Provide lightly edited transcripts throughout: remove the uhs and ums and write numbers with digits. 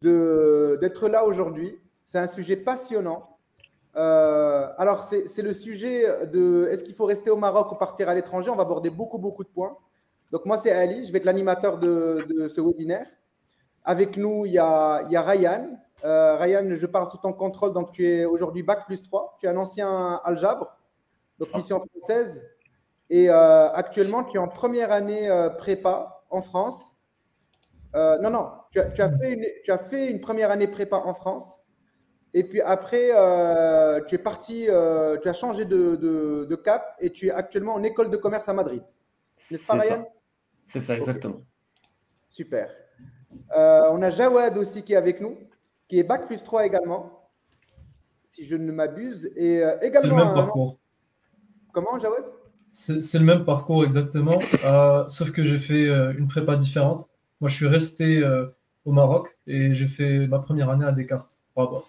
d'être là aujourd'hui. C'est un sujet passionnant. Alors, c'est le sujet de est-ce qu'il faut rester au Maroc ou partir à l'étranger? On va aborder beaucoup, beaucoup de points. Donc, moi, c'est Ali, je vais être l'animateur de ce webinaire. Avec nous, il y a Ryan. Ryan, je parle sous ton contrôle, donc tu es aujourd'hui Bac+3. Tu es un ancien algèbre, donc mission française. Et actuellement, tu es en première année prépa en France. Non, tu as fait une première année prépa en France. Et puis après, tu es parti, tu as changé de cap et tu es actuellement en école de commerce à Madrid. N'est-ce pas, Ryan? C'est ça, exactement. Okay. Super. On a Jawad aussi qui est avec nous, qui est Bac+3 également, si je ne m'abuse. Et également. C'est le même parcours. Comment, Jawad? C'est le même parcours exactement, sauf que j'ai fait une prépa différente. Moi, je suis resté au Maroc et j'ai fait ma première année à Descartes, Rabat.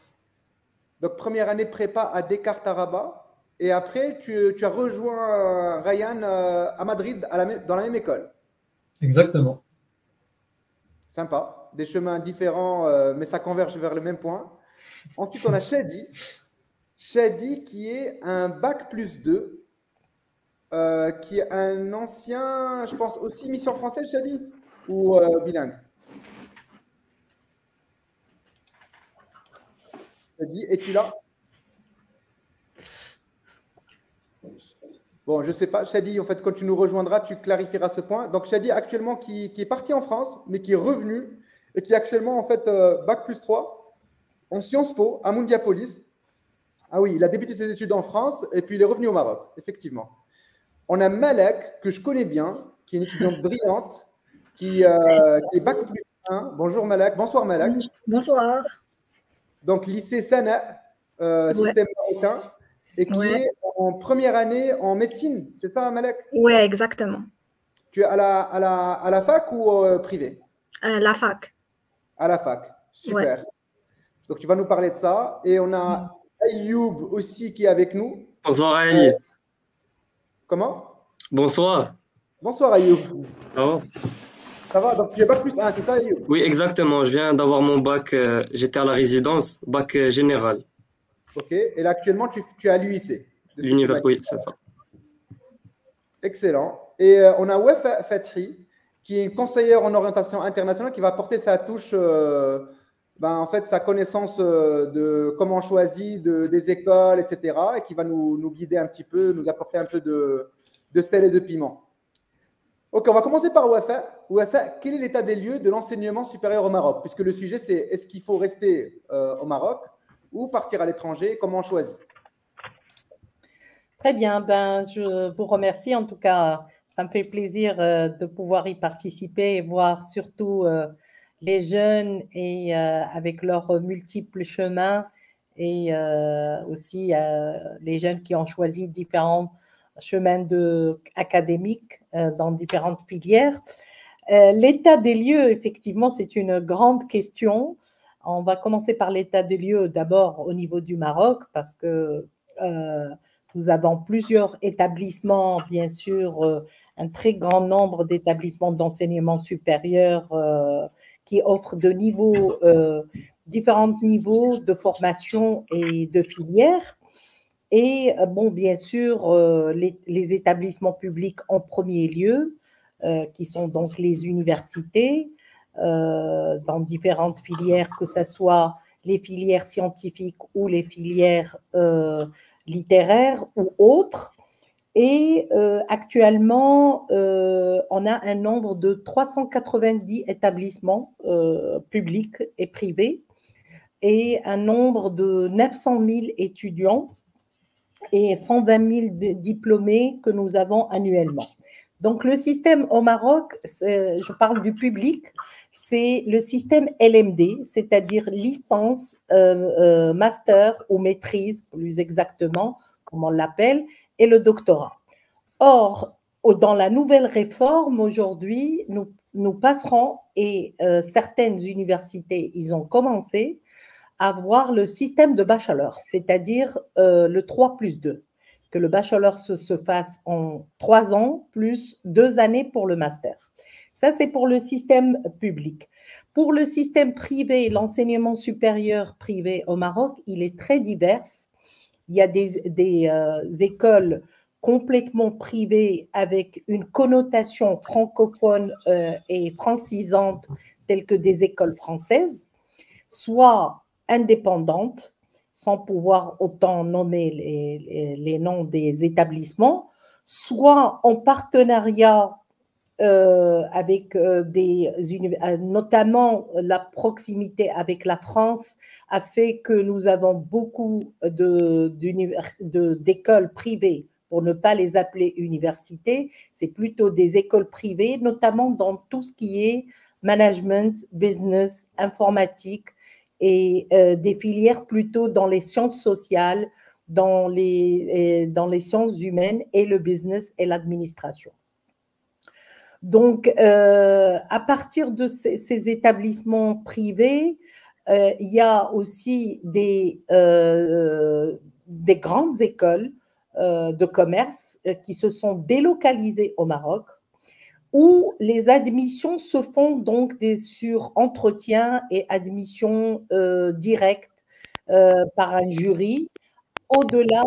Donc, première année prépa à Descartes à Rabat. Et après, tu as rejoint Ryan à Madrid, dans la même école. Exactement. Sympa. Des chemins différents, mais ça converge vers le même point. Ensuite, on a Shadi. Shadi qui est un Bac+2. Qui est un ancien, je pense, aussi mission française, Shadi? Ou bilingue? Shadi, es-tu là? Bon, je ne sais pas. Shadi, en fait, quand tu nous rejoindras, tu clarifieras ce point. Donc, Shadi, actuellement, qui est parti en France, mais qui est revenu et qui est actuellement, en fait, Bac+3 en Sciences Po à Mundiapolis. Ah oui, il a débuté ses études en France et puis il est revenu au Maroc, effectivement. On a Malek, que je connais bien, qui est une étudiante brillante, qui est Bac+1. Bonjour Malek. Bonsoir Malek. Bonsoir. Donc, lycée Sana, système marocain, et qui est en première année en médecine. C'est ça, Malek? Oui, exactement. Tu es à la fac ou privé? La fac. À la fac. Super. Donc, tu vas nous parler de ça. Et on a Ayoub aussi qui est avec nous. Bonsoir Ali. Comment? Bonsoir. Bonsoir Ayoub. Oh. Ça va? Donc tu es Bac+1, c'est ça Ayoub? Oui, exactement. Je viens d'avoir mon bac, j'étais à la résidence, bac général. Ok. Et là actuellement tu es à l'UIC? L'univers, oui, c'est ça. Excellent. Et on a Wafa Fathi, qui est une conseillère en orientation internationale qui va apporter sa touche, en fait, sa connaissance de comment on choisit des écoles, etc. Et qui va nous guider un petit peu, nous apporter un peu de sel et de piment. Ok, on va commencer par Wafa. Wafa, quel est l'état des lieux de l'enseignement supérieur au Maroc? Puisque le sujet, c'est est-ce qu'il faut rester au Maroc ou partir à l'étranger? Comment on choisit? Très bien, je vous remercie. En tout cas, ça me fait plaisir de pouvoir y participer et voir surtout les jeunes et avec leurs multiples chemins et aussi les jeunes qui ont choisi différents chemins académiques dans différentes filières. L'état des lieux, effectivement, c'est une grande question. On va commencer par l'état des lieux d'abord au niveau du Maroc parce que nous avons plusieurs établissements, bien sûr, un très grand nombre d'établissements d'enseignement supérieur qui offrent différents niveaux de formation et de filières. Et bon, bien sûr, les établissements publics en premier lieu, qui sont donc les universités, dans différentes filières, que ce soit les filières scientifiques ou les filières littéraires ou autres. Et actuellement, on a un nombre de 390 établissements publics et privés et un nombre de 900 000 étudiants et 120 000 diplômés que nous avons annuellement. Donc, le système au Maroc, je parle du public, c'est le système LMD, c'est-à-dire licence, master ou maîtrise, plus exactement, comme on l'appelle, et le doctorat. Or, dans la nouvelle réforme, aujourd'hui, nous passerons, et certaines universités, ils ont commencé, à avoir le système de bachelor, c'est-à-dire le 3+2, que le bachelor se fasse en 3 ans plus 2 années pour le master. Ça, c'est pour le système public. Pour le système privé, l'enseignement supérieur privé au Maroc, il est très divers. Il y a des écoles complètement privées avec une connotation francophone et francisante, telles que des écoles françaises, soit indépendantes, sans pouvoir autant nommer les noms des établissements, soit en partenariat avec notamment la proximité avec la France a fait que nous avons beaucoup d'écoles privées, pour ne pas les appeler universités, c'est plutôt des écoles privées, notamment dans tout ce qui est management, business, informatique et des filières plutôt dans les sciences sociales, dans les sciences humaines et le business et l'administration. Donc, à partir de ces établissements privés, il y a aussi des grandes écoles de commerce qui se sont délocalisées au Maroc, où les admissions se font donc sur entretien et admission directe par un jury, au-delà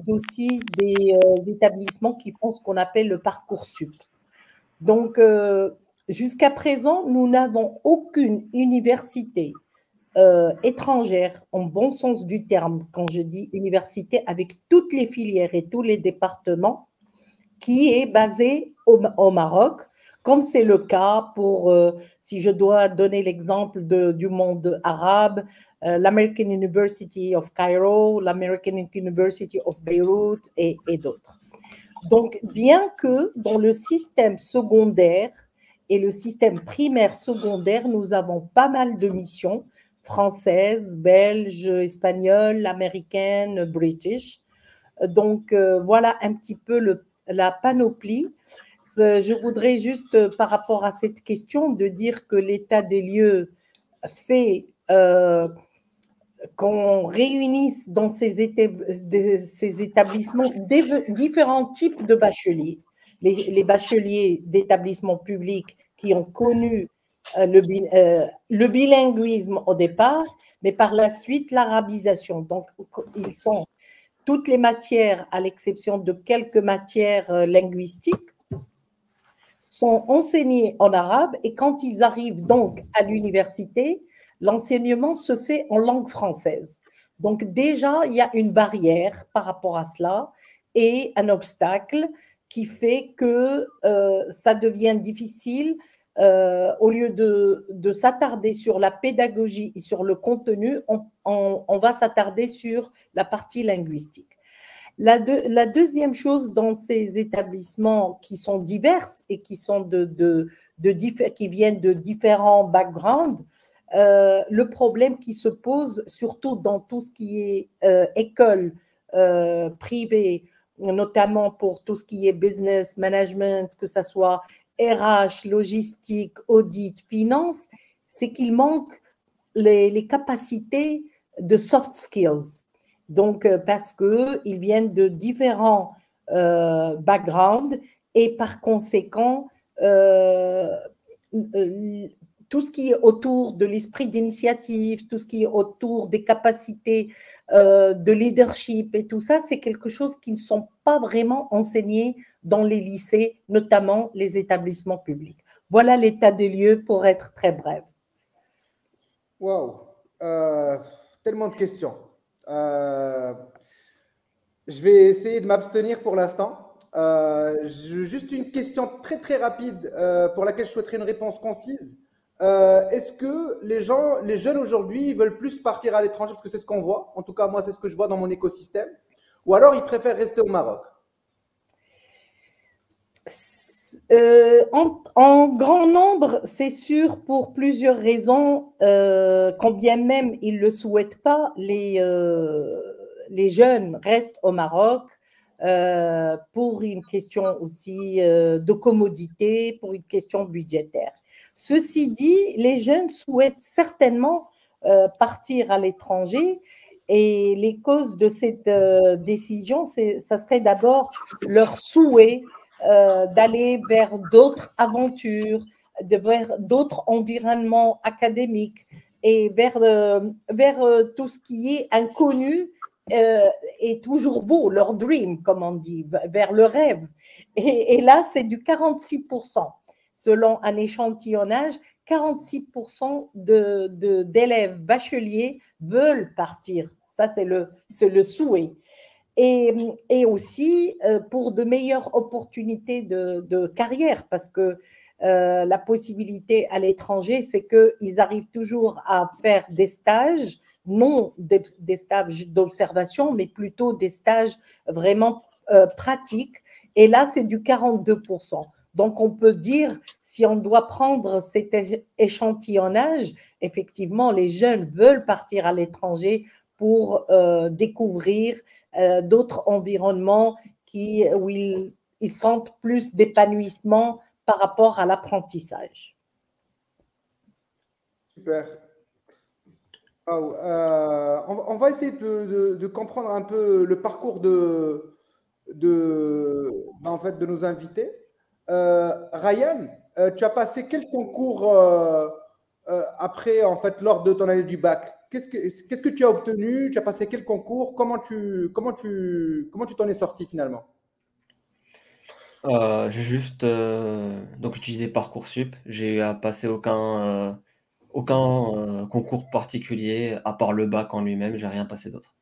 aussi des établissements qui font ce qu'on appelle le Parcoursup. Donc, jusqu'à présent, nous n'avons aucune université étrangère, en bon sens du terme, quand je dis université, avec toutes les filières et tous les départements, qui est basée au Maroc, comme c'est le cas pour, si je dois donner l'exemple du monde arabe, l'American University of Cairo, l'American University of Beirut et d'autres. Donc, bien que dans le système secondaire et le système primaire secondaire, nous avons pas mal de missions françaises, belges, espagnoles, américaines, british. Donc, voilà un petit peu la panoplie. Je voudrais juste, par rapport à cette question, de dire que l'état des lieux fait qu'on réunisse dans ces établissements différents types de bacheliers. Les bacheliers d'établissements publics qui ont connu le bilinguisme au départ, mais par la suite l'arabisation. Donc, ils sont toutes les matières, à l'exception de quelques matières linguistiques, sont enseignées en arabe, et quand ils arrivent donc à l'université, l'enseignement se fait en langue française. Donc déjà, il y a une barrière par rapport à cela et un obstacle qui fait que ça devient difficile. Au lieu de s'attarder sur la pédagogie et sur le contenu, on va s'attarder sur la partie linguistique. La deuxième chose dans ces établissements qui sont divers et qui viennent de différents backgrounds, le problème qui se pose, surtout dans tout ce qui est école privée, notamment pour tout ce qui est business management, que ce soit RH, logistique, audit, finance, c'est qu'il manque les capacités de soft skills. Donc, parce qu'ils viennent de différents backgrounds et par conséquent, tout ce qui est autour de l'esprit d'initiative, tout ce qui est autour des capacités de leadership et tout ça, c'est quelque chose qui ne sont pas vraiment enseignés dans les lycées, notamment les établissements publics. Voilà l'état des lieux pour être très bref. Waouh, tellement de questions. Je vais essayer de m'abstenir pour l'instant. Juste une question très très rapide pour laquelle je souhaiterais une réponse concise. Est-ce que les jeunes aujourd'hui veulent plus partir à l'étranger parce que c'est ce qu'on voit, en tout cas moi c'est ce que je vois dans mon écosystème, ou alors ils préfèrent rester au Maroc? En grand nombre, c'est sûr, pour plusieurs raisons, quand bien même ils ne le souhaitent pas, les jeunes restent au Maroc pour une question aussi de commodité, pour une question budgétaire. Ceci dit, les jeunes souhaitent certainement partir à l'étranger, et les causes de cette décision, ça serait d'abord leur souhait d'aller vers d'autres aventures, vers d'autres environnements académiques et vers tout ce qui est inconnu est toujours beau, leur dream, comme on dit, vers le rêve. Et là, c'est du 46%. Selon un échantillonnage, 46% d'élèves bacheliers veulent partir. Ça, c'est le souhait. Et aussi pour de meilleures opportunités de carrière, parce que la possibilité à l'étranger, c'est qu'ils arrivent toujours à faire des stages, non des stages d'observation, mais plutôt des stages vraiment pratiques. Et là, c'est du 42%. Donc, on peut dire, si on doit prendre cet échantillonnage, effectivement, les jeunes veulent partir à l'étranger pour découvrir d'autres environnements où ils sentent plus d'épanouissement par rapport à l'apprentissage. Super. Wow. On va essayer de comprendre un peu le parcours en fait, de nos invités. Ryan, tu as passé quel concours après, en fait, lors de ton année du bac? Qu'est-ce que tu as obtenu? Tu as passé quel concours? Comment tu t'en es sorti finalement? J'ai juste donc utilisé Parcoursup. J'ai passé aucun concours particulier à part le bac en lui-même. J'ai rien passé d'autre.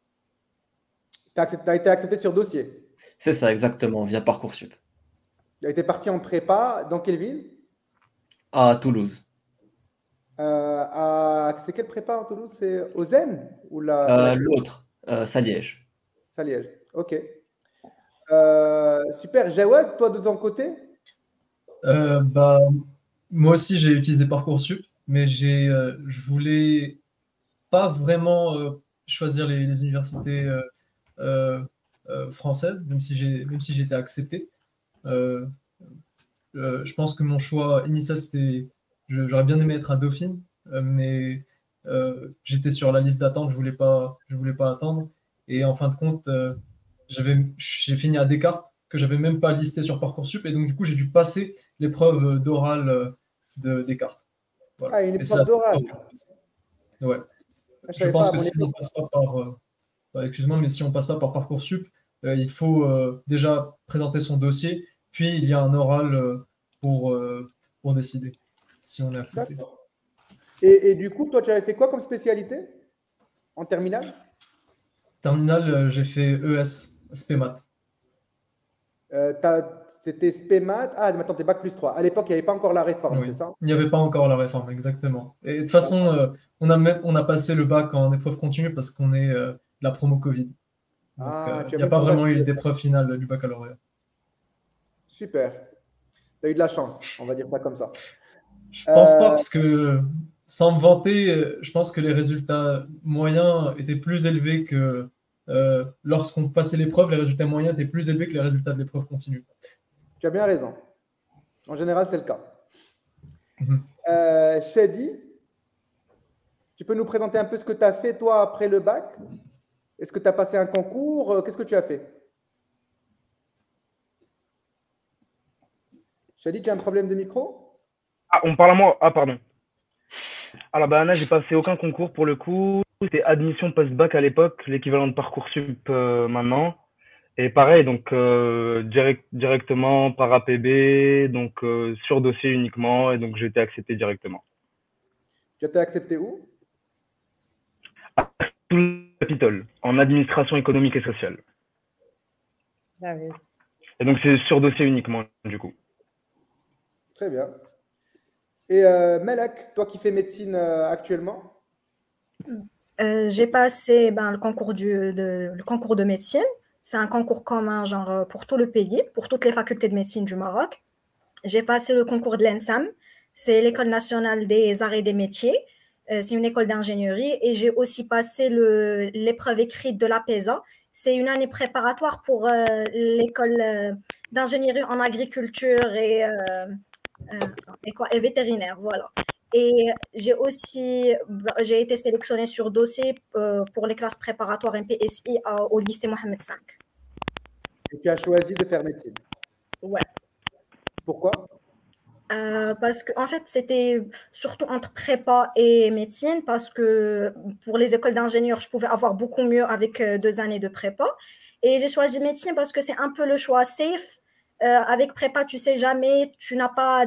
Tu as été accepté sur dossier? C'est ça, exactement, via Parcoursup. Tu as été parti en prépa. Dans quelle ville? À Toulouse. C'est quelle prépa en Toulouse? C'est au Zen ou l'autre, Saliège. Saliège, ok. Super. Jawad, toi de ton côté? Bah, moi aussi, j'ai utilisé Parcoursup, mais je voulais pas vraiment choisir les universités françaises, même si j'étais accepté. Je pense que mon choix initial, c'était, j'aurais bien aimé être à Dauphine, mais j'étais sur la liste d'attente, je voulais pas attendre. Et en fin de compte, j'ai fini à Descartes, que j'avais même pas listé sur Parcoursup, et donc du coup, j'ai dû passer l'épreuve d'oral de Descartes. Voilà. Ah, une épreuve d'oral. Ouais. Je pense que si on passe pas par, excuse-moi, mais si on passe pas par Parcoursup, il faut déjà présenter son dossier, puis il y a un oral pour décider si on est accepté. Et du coup, toi, tu avais fait quoi comme spécialité en terminale? Terminale, j'ai fait ES, SPMAT. C'était SPMAT. Ah, maintenant, t'es bac plus 3. À l'époque, il n'y avait pas encore la réforme, Oui, c'est ça? il n'y avait pas encore la réforme, exactement. Et de toute façon, on a passé le bac en épreuve continue parce qu'on est de la promo Covid. Donc, il n'y a pas vraiment eu d'épreuve finale du baccalauréat. Super. Tu as eu de la chance, on va dire ça comme ça. Je pense pas, parce que sans me vanter, je pense que les résultats moyens étaient plus élevés que lorsqu'on passait l'épreuve, les résultats moyens étaient plus élevés que les résultats de l'épreuve continue. Tu as bien raison. En général, c'est le cas. Shadi, tu peux nous présenter un peu ce que tu as fait, toi, après le bac? Est-ce que tu as passé un concours? Qu'est-ce que tu as fait? Shadi, tu as un problème de micro? Ah, on parle à moi. Ah, pardon. Alors, bah, Anna, j'ai passé aucun concours pour le coup. C'était admission post-bac à l'époque, l'équivalent de Parcoursup maintenant. Et pareil, donc directement par APB, donc sur dossier uniquement, et donc j'ai été accepté directement. Tu as été accepté où? À Toulouse Capitole, en administration économique et sociale. Et donc c'est sur dossier uniquement, du coup. Très bien. Et Melek, toi qui fais médecine actuellement? J'ai passé le concours de médecine. C'est un concours commun genre, pour tout le pays, pour toutes les facultés de médecine du Maroc. J'ai passé le concours de l'ENSAM, c'est l'École nationale des arts et des métiers. C'est une école d'ingénierie. Et j'ai aussi passé l'épreuve écrite de l'APESA. C'est une année préparatoire pour l'école d'ingénierie en agriculture et vétérinaire. Voilà. Et j'ai été sélectionnée sur dossier pour les classes préparatoires MPSI au lycée Mohamed V. Et tu as choisi de faire médecine? Ouais. Pourquoi? Parce que, en fait, c'était surtout entre prépa et médecine, parce que pour les écoles d'ingénieurs, je pouvais avoir beaucoup mieux avec 2 années de prépa. Et j'ai choisi médecine parce que c'est un peu le choix safe. Avec prépa, tu sais jamais, tu n'as pas,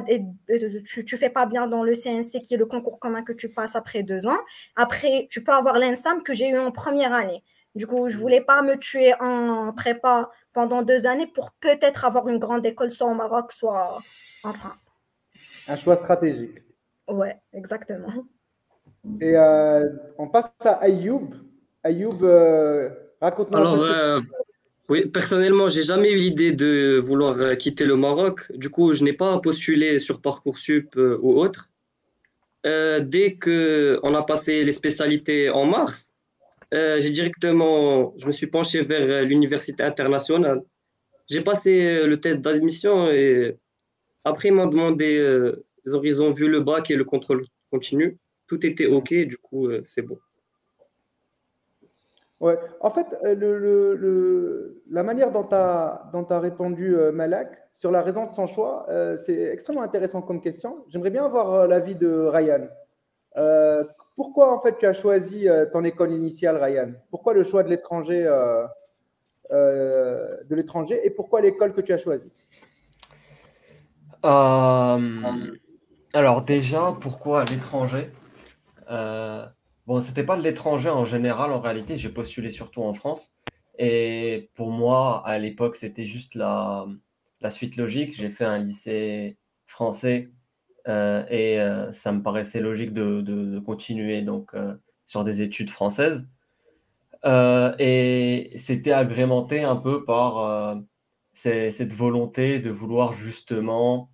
tu fais pas bien dans le CNC, qui est le concours commun que tu passes après 2 ans. Après, tu peux avoir l'ENSAM que j'ai eu en première année. Du coup, je voulais pas me tuer en prépa pendant 2 années pour peut-être avoir une grande école, soit au Maroc, soit en France. Un choix stratégique. Ouais, exactement. Et on passe à Ayoub. Ayoub, raconte-nous un peu Alors, ce que… oui, personnellement, j'ai jamais eu l'idée de vouloir quitter le Maroc. Du coup, je n'ai pas postulé sur Parcoursup ou autre. Dès que on a passé les spécialités en mars, je me suis penché vers l'université internationale. J'ai passé le test d'admission et après, ils m'ont demandé, ils ont vu le bac et le contrôle continu. Tout était OK, du coup, c'est bon. Ouais. En fait, la manière dont tu as répondu, Malak, sur la raison de son choix, c'est extrêmement intéressant comme question. J'aimerais bien avoir l'avis de Ryan. Euh, Pourquoi, en fait, tu as choisi ton école initiale, Ryan? Pourquoi le choix de l'étranger et pourquoi l'école que tu as choisie? Euh, alors déjà, pourquoi à l'étranger? Bon, c'était pas de l'étranger en général, en réalité, j'ai postulé surtout en France. Et pour moi, à l'époque, c'était juste la suite logique. J'ai fait un lycée français et ça me paraissait logique de continuer donc sur des études françaises. Et c'était agrémenté un peu par cette volonté de vouloir justement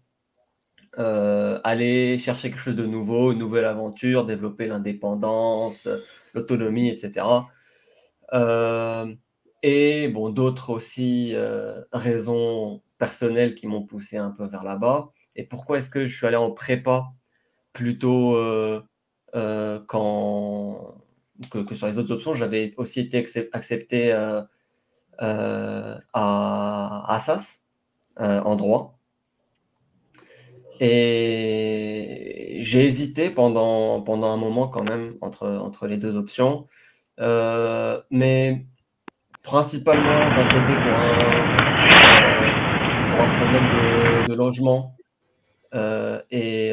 aller chercher quelque chose de nouveau, une nouvelle aventure, développer l'indépendance, l'autonomie, etc. Euh, et bon, d'autres aussi raisons personnelles qui m'ont poussé un peu vers là-bas. Et pourquoi est-ce que je suis allé en prépa plutôt que sur les autres options? J'avais aussi été accepté à Assas en droit. Et j'ai hésité pendant un moment quand même entre les deux options. Mais principalement d'un côté pour un problème de logement et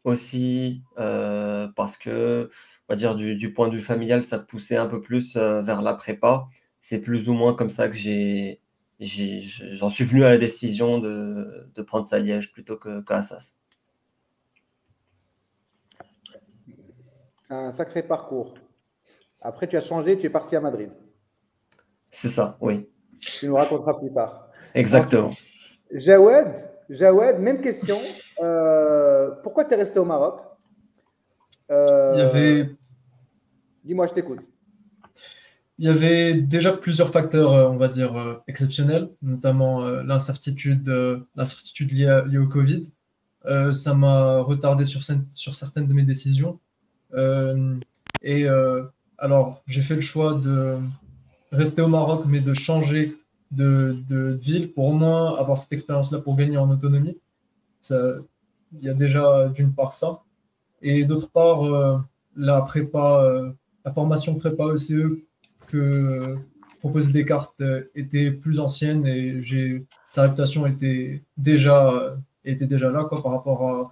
aussi parce que, on va dire, du point de vue familial, ça poussait un peu plus vers la prépa. C'est plus ou moins comme ça que j'en suis venu à la décision de prendre Liège plutôt qu'à Assas. C'est un sacré parcours. Après, tu as changé, tu es parti à Madrid. C'est ça, oui, Tu nous raconteras plus tard. exactement. Ensuite, Jawed, même question. Pourquoi tu es resté au Maroc? Dis-moi, je t'écoute. Il y avait déjà plusieurs facteurs, on va dire, exceptionnels, notamment l'incertitude liée au Covid. Ça m'a retardé sur certaines de mes décisions. Et alors, j'ai fait le choix de rester au Maroc, mais de changer de ville pour au moins avoir cette expérience-là pour gagner en autonomie. Il y a déjà d'une part ça. Et d'autre part, la formation prépa ECE que proposait Descartes était plus ancienne et sa réputation était déjà là quoi, par rapport à,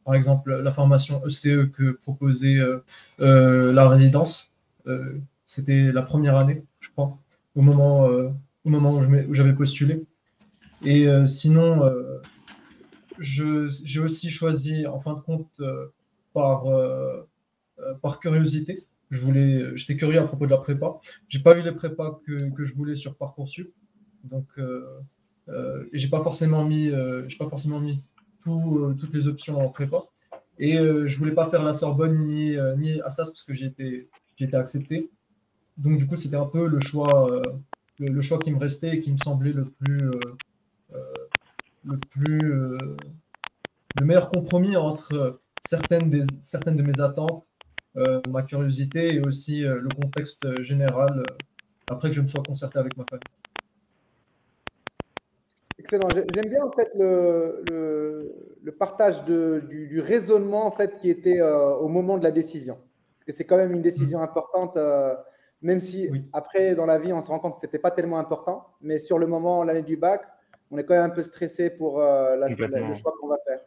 par exemple, la formation ECE que proposait la résidence. C'était la première année, je crois, au moment où j'avais postulé. Et sinon, j'ai aussi choisi, en fin de compte, par curiosité. J'étais curieux à propos de la prépa. J'ai pas eu les prépas que je voulais sur Parcoursup, donc et j'ai pas forcément mis toutes les options en prépa. Et je voulais pas faire la Sorbonne ni Assas parce que j'ai été accepté. Donc du coup, c'était un peu le choix qui me restait et qui me semblait le meilleur compromis entre certaines de mes attentes, ma curiosité et aussi le contexte général après que je me sois concerté avec ma famille. Excellent. J'aime bien en fait le partage du raisonnement en fait qui était au moment de la décision. Parce que c'est quand même une décision importante, même si Oui. après dans la vie on se rend compte que c'était pas tellement important, mais sur le moment, l'année du bac, on est quand même un peu stressé pour le Complètement. choix qu'on va faire.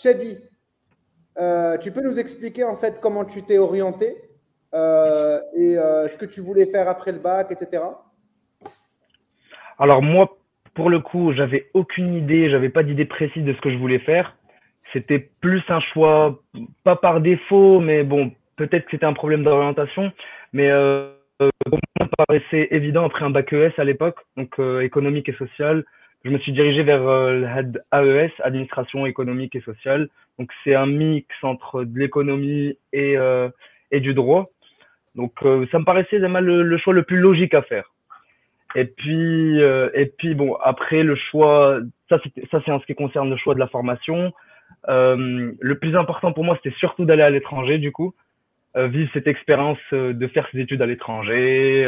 Shadi, tu peux nous expliquer en fait comment tu t'es orienté et ce que tu voulais faire après le bac, etc. Alors moi, pour le coup, j'avais aucune idée, j'avais pas d'idée précise de ce que je voulais faire. C'était plus un choix, pas par défaut, mais bon, peut-être que c'était un problème d'orientation, mais pour moi, ça paraissait évident après un bac ES à l'époque, donc économique et social. Je me suis dirigé vers l'AES, administration économique et sociale. Donc c'est un mix entre de l'économie et du droit. Donc ça me paraissait vraiment le choix le plus logique à faire. Et puis bon, après le choix, ça c'est en ce qui concerne le choix de la formation. Le plus important pour moi, c'était surtout d'aller à l'étranger, du coup, vivre cette expérience de faire ses études à l'étranger,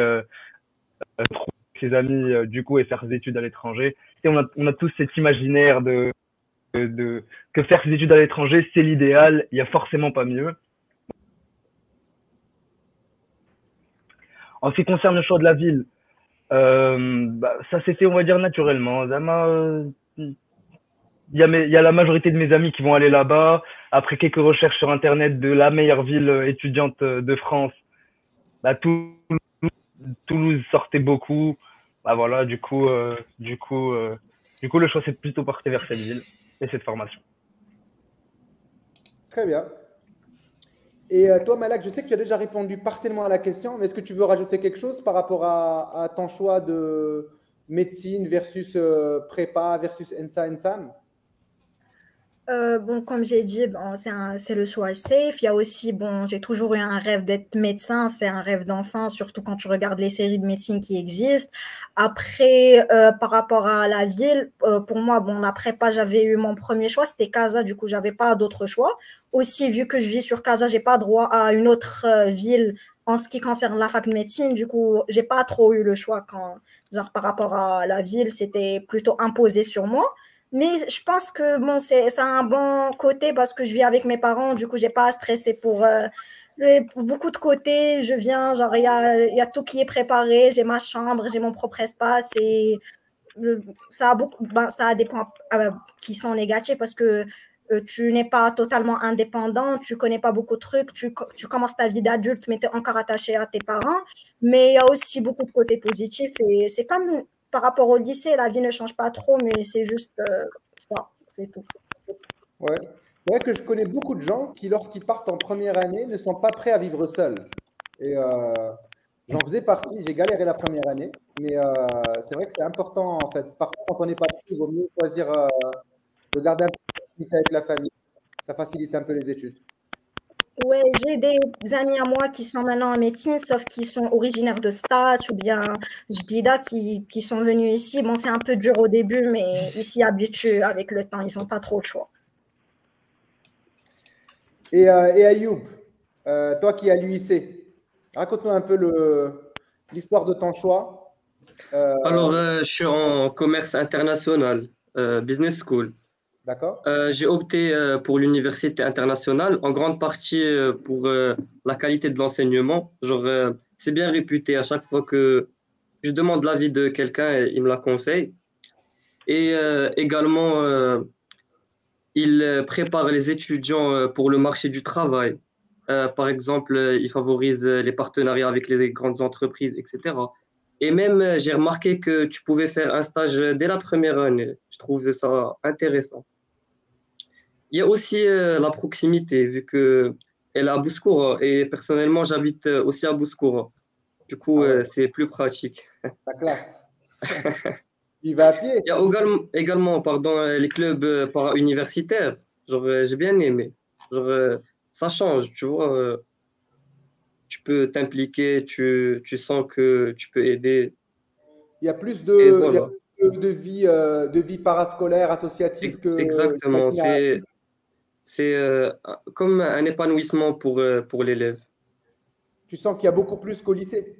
trouver ses amis, du coup, et faire ses études à l'étranger. Et on a tous cet imaginaire que faire ses études à l'étranger, c'est l'idéal, il y a forcément pas mieux. En ce qui concerne le choix de la ville, ça s'est fait, on va dire, naturellement. Il y a la majorité de mes amis qui vont aller là-bas. Après quelques recherches sur Internet de la meilleure ville étudiante de France, bah, Toulouse sortait beaucoup. Bah voilà, du coup, le choix s'est plutôt porté vers cette ville et cette formation. Très bien. Et toi, Malak, je sais que tu as déjà répondu partiellement à la question, mais est-ce que tu veux rajouter quelque chose par rapport à ton choix de médecine versus prépa versus ENSA, ENSAM? Bon, comme j'ai dit, bon, c'est le choix safe. Il y a aussi, bon, j'ai toujours eu un rêve d'être médecin. C'est un rêve d'enfant, surtout quand tu regardes les séries de médecine qui existent. Après, par rapport à la ville, pour moi, bon, la prépa, j'avais eu mon premier choix, c'était Casa. Du coup, j'avais pas d'autre choix. Aussi, vu que je vis sur Casa, j'ai pas droit à une autre ville en ce qui concerne la fac de médecine. Du coup, j'ai pas trop eu le choix quand, genre, par rapport à la ville, c'était plutôt imposé sur moi. Mais je pense que bon, ça a un bon côté parce que je vis avec mes parents, du coup, j'ai pas à stresser pour beaucoup de côtés. Je viens, genre, il y a tout qui est préparé, j'ai ma chambre, j'ai mon propre espace et ça a des points qui sont négatifs parce que tu n'es pas totalement indépendant, tu connais pas beaucoup de trucs, tu commences ta vie d'adulte, mais tu es encore attaché à tes parents. Mais il y a aussi beaucoup de côtés positifs et c'est comme par rapport au lycée, la vie ne change pas trop, mais c'est juste ça, c'est tout. Ouais. C'est vrai que je connais beaucoup de gens qui, lorsqu'ils partent en première année, ne sont pas prêts à vivre seuls. Et j'en faisais partie, j'ai galéré la première année, mais c'est vrai que c'est important en fait. Parfois, quand on n'est pas prêt, il vaut mieux choisir de garder un peu de proximité avec la famille. Ça facilite un peu les études. Ouais, j'ai des amis à moi qui sont maintenant en médecine, sauf qu'ils sont originaires de Stat ou bien Jdida qui sont venus ici. Bon, c'est un peu dur au début, mais ils s'y habituent avec le temps, ils n'ont pas trop le choix. Et Ayoub, toi qui es à l'UIC, raconte-nous un peu l'histoire de ton choix. Alors, je suis en commerce international, business school. D'accord? J'ai opté pour l'université internationale, en grande partie pour la qualité de l'enseignement. Genre, c'est bien réputé à chaque fois que je demande l'avis de quelqu'un, il me la conseille. Et également, il prépare les étudiants pour le marché du travail. Par exemple, il favorise les partenariats avec les grandes entreprises, etc. Et même, j'ai remarqué que tu pouvais faire un stage dès la première année. Je trouve ça intéressant. Il y a aussi la proximité, vu que elle est à Bouskoura et personnellement, j'habite aussi à Bouskoura. Du coup, Ah ouais, c'est plus pratique. la classe. Il va à pied. Il y a également pardon, les clubs para-universitaires. Genre, j'ai bien aimé. Genre, ça change, tu vois. Tu peux t'impliquer, tu sens que tu peux aider. Il y a plus Et il y a voilà, plus de vie parascolaire, associative que exactement. C'est comme un épanouissement pour l'élève. tu sens qu'il y a beaucoup plus qu'au lycée.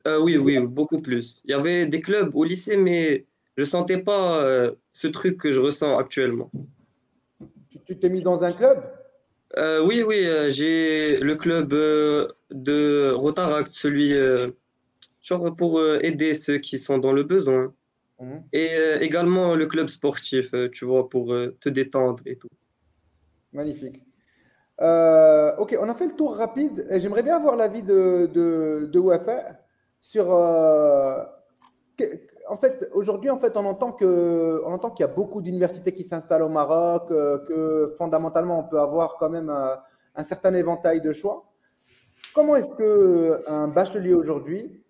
Oui, Niveau- oui, beaucoup plus. Il y avait des clubs au lycée, mais je sentais pas ce truc que je ressens actuellement. Tu t'es mis dans un club? Oui, oui, j'ai le club de Rotaract, celui genre pour aider ceux qui sont dans le besoin. Mhm. Et également le club sportif, tu vois, pour te détendre et tout. Magnifique. Ok, on a fait le tour rapide et j'aimerais bien avoir l'avis de Wafa sur. En fait, aujourd'hui, en fait, on entend qu'il y a beaucoup d'universités qui s'installent au Maroc, que fondamentalement, on peut avoir quand même un certain éventail de choix. Comment est-ce qu'un bachelier aujourd'hui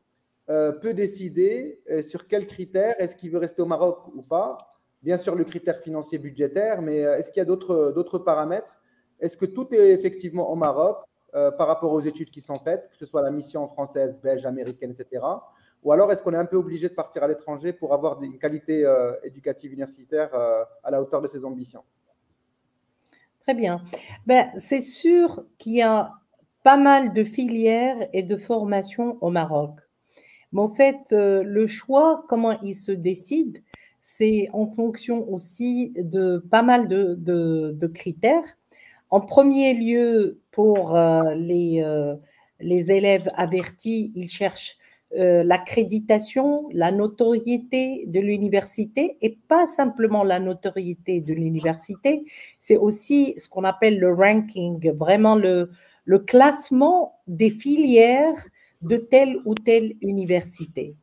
peut décider sur quels critères est-ce qu'il veut rester au Maroc ou pas? Bien sûr, le critère financier budgétaire, mais est-ce qu'il y a d'autres paramètres? Est-ce que tout est effectivement au Maroc par rapport aux études qui sont faites, que ce soit la mission française, belge, américaine, etc. Ou alors est-ce qu'on est un peu obligé de partir à l'étranger pour avoir une qualité éducative universitaire à la hauteur de ses ambitions? Très bien. Ben, c'est sûr qu'il y a pas mal de filières et de formations au Maroc. Mais en fait, le choix, comment il se décide, c'est en fonction aussi de pas mal de critères. En premier lieu, pour les élèves avertis, ils cherchent l'accréditation, la notoriété de l'université et pas simplement la notoriété de l'université, c'est aussi ce qu'on appelle le ranking, vraiment le classement des filières de telle ou telle université.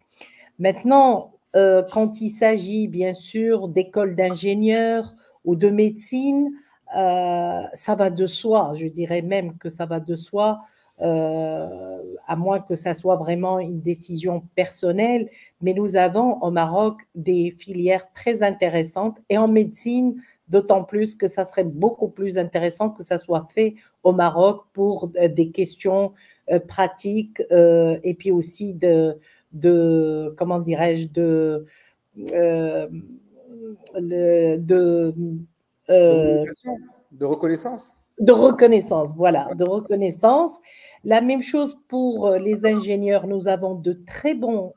Maintenant, quand il s'agit bien sûr d'écoles d'ingénieurs ou de médecine, ça va de soi, je dirais même que ça va de soi, à moins que ça soit vraiment une décision personnelle, mais nous avons au Maroc des filières très intéressantes et en médecine, d'autant plus que ça serait beaucoup plus intéressant que ça soit fait au Maroc pour des questions pratiques et puis aussi comment dirais-je, euh, de, euh, De reconnaissance? de reconnaissance, voilà, de reconnaissance. La même chose pour les ingénieurs. Nous avons de très bons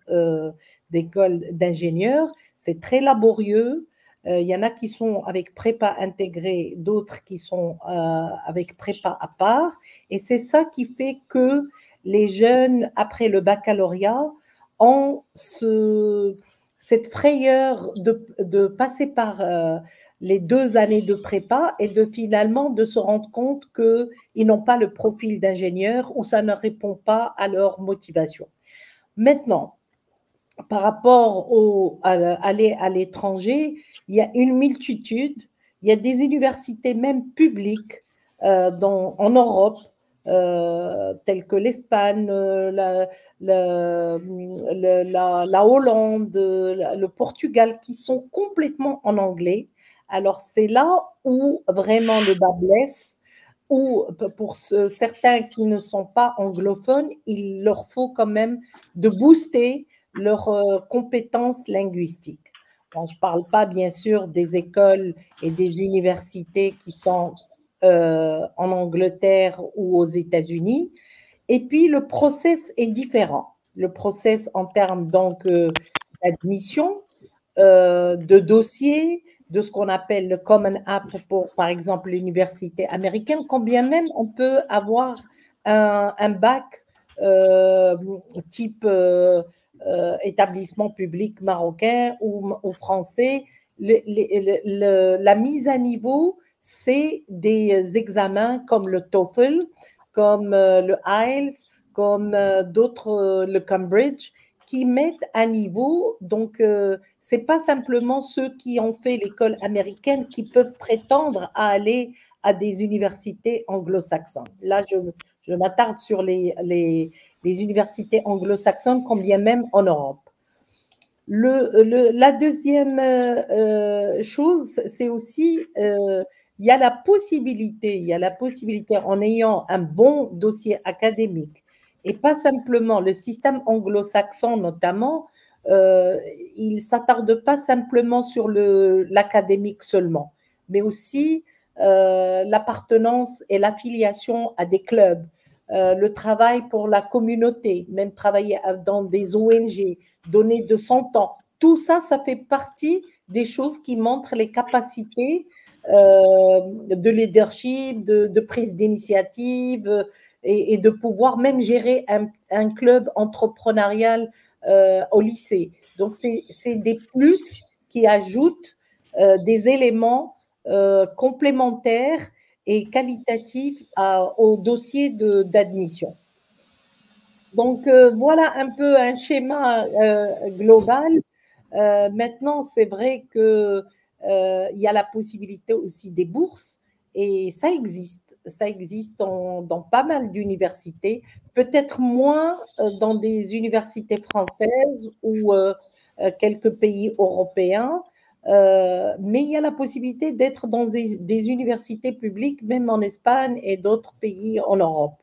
écoles d'ingénieurs. C'est très laborieux. Il y en a qui sont avec prépa intégrée, d'autres qui sont avec prépa à part. Et c'est ça qui fait que les jeunes, après le baccalauréat, ont cette frayeur de passer par les 2 années de prépa et de finalement de se rendre compte qu'ils n'ont pas le profil d'ingénieur ou ça ne répond pas à leur motivation. Maintenant, par rapport à aller à l'étranger, il y a une multitude, il y a des universités même publiques en Europe, telles que l'Espagne, la Hollande, le Portugal, qui sont complètement en anglais. Alors, c'est là où vraiment le bas blesse, où pour certains qui ne sont pas anglophones, il leur faut quand même de booster leurs compétences linguistiques. Bon, je ne parle pas bien sûr des écoles et des universités qui sont en Angleterre ou aux États-Unis. Et puis, le process est différent. Le process en termes donc d'admission, de dossier, de ce qu'on appelle le Common App pour, par exemple, l'université américaine, quand bien même on peut avoir un bac type établissement public marocain ou français. La mise à niveau, c'est des examens comme le TOEFL, comme le IELTS, comme d'autres, le Cambridge, qui mettent à niveau. Donc, c'est pas simplement ceux qui ont fait l'école américaine qui peuvent prétendre à aller à des universités anglo-saxonnes. Là, je m'attarde sur les universités anglo-saxonnes, combien même en Europe. La deuxième chose, c'est aussi, il y a la possibilité en ayant un bon dossier académique, et pas simplement le système anglo-saxon notamment, il ne s'attarde pas simplement sur l'académique seulement, mais aussi l'appartenance et l'affiliation à des clubs, le travail pour la communauté, même travailler dans des ONG, donner de son temps tout ça, ça fait partie des choses qui montrent les capacités de leadership, de prise d'initiative et de pouvoir même gérer un club entrepreneurial au lycée. Donc, c'est des plus qui ajoutent des éléments complémentaires et qualitatifs au dossier d'admission. Donc, voilà un peu un schéma global. Maintenant, c'est vrai qu'il y a la possibilité aussi des bourses et ça existe. Ça existe dans pas mal d'universités, peut-être moins dans des universités françaises ou quelques pays européens, mais il y a la possibilité d'être dans des universités publiques, même en Espagne et d'autres pays en Europe.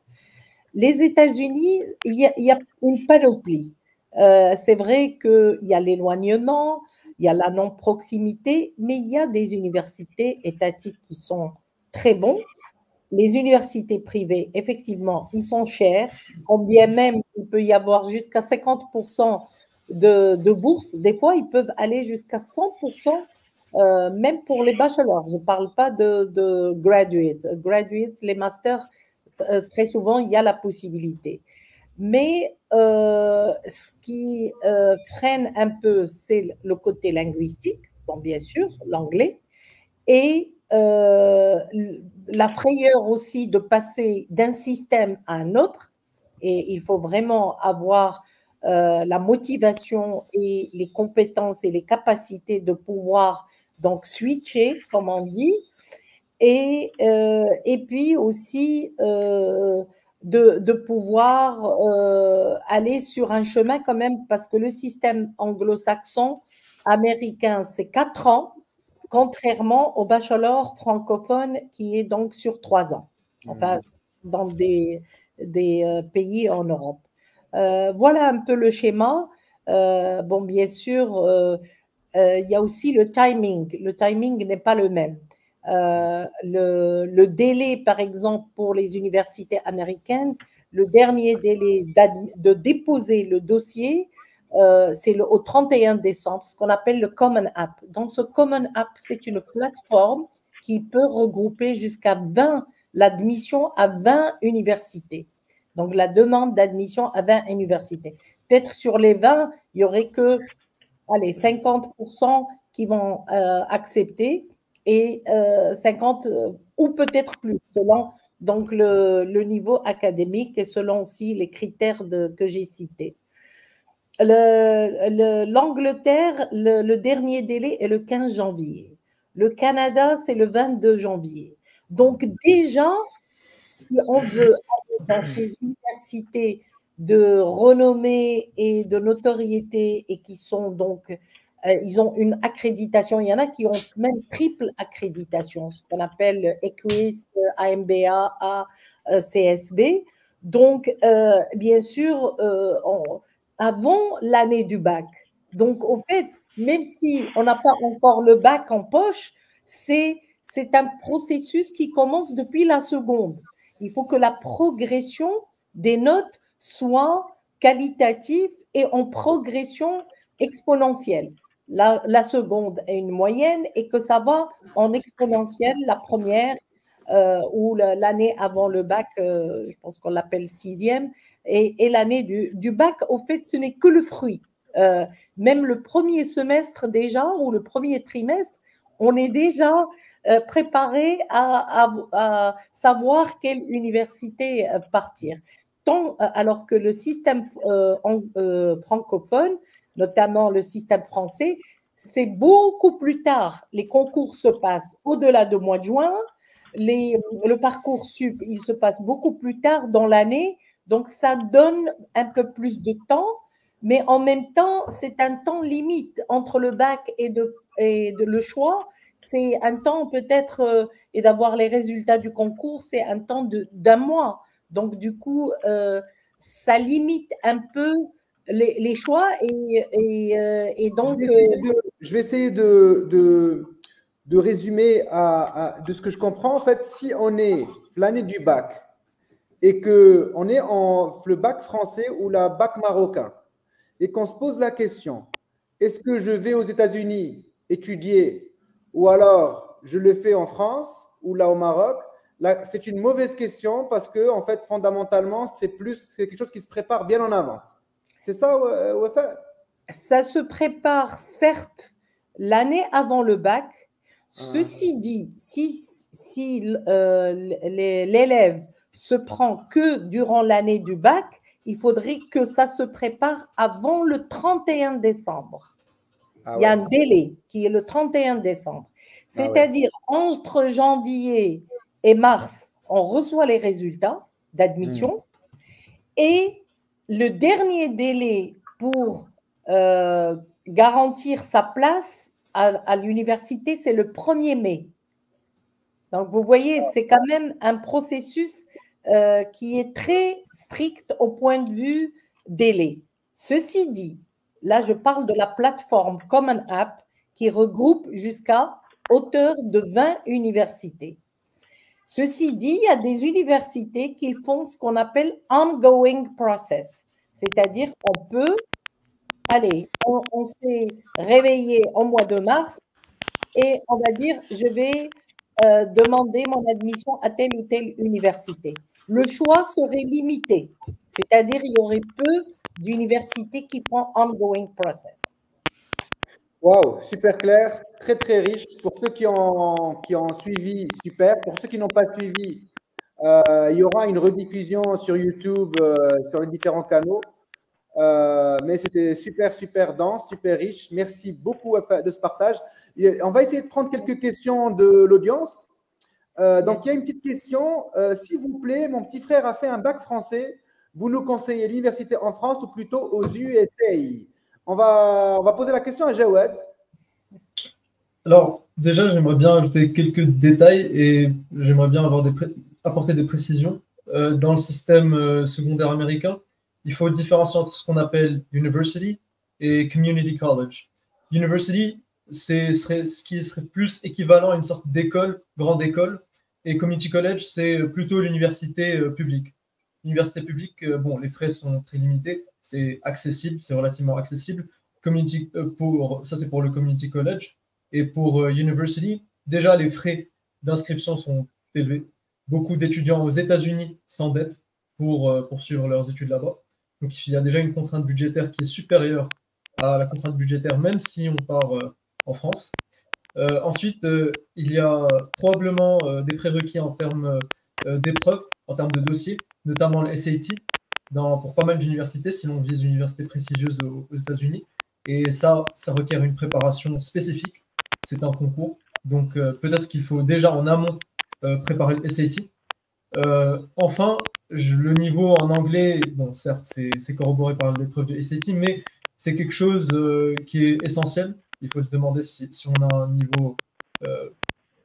Les États-Unis, il y a une panoplie. C'est vrai qu'il y a l'éloignement, il y a la non-proximité, mais il y a des universités étatiques qui sont très bons. Les universités privées, effectivement, ils sont chers, quand bien même il peut y avoir jusqu'à 50% de bourses. Des fois, ils peuvent aller jusqu'à 100%, même pour les bachelors. Je ne parle pas de graduates. Graduates, les masters, très souvent, il y a la possibilité. Mais ce qui freine un peu, c'est le côté linguistique, bon, bien sûr, l'anglais, et la frayeur aussi de passer d'un système à un autre. Et il faut vraiment avoir la motivation et les compétences et les capacités de pouvoir donc switcher, comme on dit. Et puis aussi de pouvoir aller sur un chemin quand même, parce que le système anglo-saxon américain, c'est 4 ans, contrairement au bachelor francophone qui est donc sur 3 ans, enfin dans des pays en Europe. Voilà un peu le schéma. Bon, bien sûr, il y a aussi le timing. Le timing n'est pas le même. Le délai, par exemple, pour les universités américaines, le dernier délai de déposer le dossier, c'est au 31 décembre, ce qu'on appelle le Common App. Dans ce Common App, c'est une plateforme qui peut regrouper jusqu'à 20, l'admission à 20 universités. Donc, la demande d'admission à 20 universités. Peut-être sur les 20, il n'y aurait que 50% qui vont accepter et 50 ou peut-être plus, selon donc le niveau académique et selon aussi les critères que j'ai cités. L'Angleterre, le dernier délai est le 15 janvier. Le Canada, c'est le 22 janvier. Donc déjà, si on veut aller dans ces universités de renommée et de notoriété et qui sont donc, ils ont une accréditation, il y en a qui ont même triple accréditation, ce qu'on appelle EQUIS, AMBA, CSB. Donc, bien sûr, avant l'année du bac. Donc, au fait, même si on n'a pas encore le bac en poche, c'est un processus qui commence depuis la seconde. Il faut que la progression des notes soit qualitative et en progression exponentielle. La seconde est une moyenne et que ça va en exponentielle, la première ou l'année avant le bac, je pense qu'on l'appelle sixième, et l'année du bac, au fait, ce n'est que le fruit. Même le premier semestre déjà ou le premier trimestre, on est déjà préparé à savoir quelle université partir. Alors que le système francophone, notamment le système français, c'est beaucoup plus tard. Les concours se passent au-delà du mois de juin. Le parcours sup, il se passe beaucoup plus tard dans l'année. Donc, ça donne un peu plus de temps. Mais en même temps, c'est un temps limite entre le bac et le choix. C'est un temps peut-être, et d'avoir les résultats du concours, c'est un temps d'un mois. Donc, du coup, ça limite un peu les choix. Et donc… Je vais essayer de résumer de ce que je comprends. En fait, si on est l'année du bac et qu'on est le bac français ou le bac marocain, et qu'on se pose la question, est-ce que je vais aux États-Unis étudier ou alors je le fais en France ou là au Maroc? Là, c'est une mauvaise question parce que, en fait, fondamentalement, c'est quelque chose qui se prépare bien en avance. C'est ça, Wafa? Ça se prépare, certes, l'année avant le bac. Ceci dit, si l'élève se prend que durant l'année du bac, il faudrait que ça se prépare avant le 31 décembre. Il y a un délai qui est le 31 décembre. C'est-à-dire, entre janvier et mars, on reçoit les résultats d'admission et le dernier délai pour garantir sa place à l'université, c'est le 1er mai. Donc, vous voyez, c'est quand même un processus qui est très strict au point de vue délai. Ceci dit, là, je parle de la plateforme Common App qui regroupe jusqu'à hauteur de 20 universités. Ceci dit, il y a des universités qui font ce qu'on appelle ongoing process, c'est-à-dire qu'on peut, allez, on s'est réveillé au mois de mars et on va dire, je vais demander mon admission à telle ou telle université. Le choix serait limité, c'est-à-dire il y aurait peu d'universités qui font ongoing process. Wow, super clair, très très riche. Pour ceux qui ont suivi, super. Pour ceux qui n'ont pas suivi, il y aura une rediffusion sur YouTube, sur les différents canaux. Mais c'était super, super dense, super riche. Merci beaucoup de ce partage. On va essayer de prendre quelques questions de l'audience. Donc, il y a une petite question. S'il vous plaît, mon petit frère a fait un bac français. Vous nous conseillez l'université en France ou plutôt aux USA? On va poser la question à Jawed. Alors, déjà, j'aimerais bien ajouter quelques détails et j'aimerais bien apporter des précisions. Dans le système secondaire américain, il faut différencier entre ce qu'on appelle university et community college. University, ce qui serait plus équivalent à une sorte d'école, grande école, et community college, c'est plutôt l'université publique. L'université publique, bon, les frais sont très limités, c'est accessible, c'est relativement accessible. Ça, c'est pour le community college. Et pour university, déjà, les frais d'inscription sont élevés. Beaucoup d'étudiants aux États-Unis s'endettent pour poursuivre leurs études là-bas. Donc, il y a déjà une contrainte budgétaire qui est supérieure à la contrainte budgétaire, même si on part en France. Ensuite, il y a probablement des prérequis en termes d'épreuves, en termes de dossiers, notamment le SAT, pour pas mal d'universités, si l'on vise une université prestigieuse aux États-Unis. Et ça requiert une préparation spécifique. C'est un concours. Donc, peut-être qu'il faut déjà en amont préparer le SAT. Enfin, le niveau en anglais, bon, certes, c'est corroboré par l'épreuve de SAT, mais c'est quelque chose qui est essentiel. Il faut se demander si on a un niveau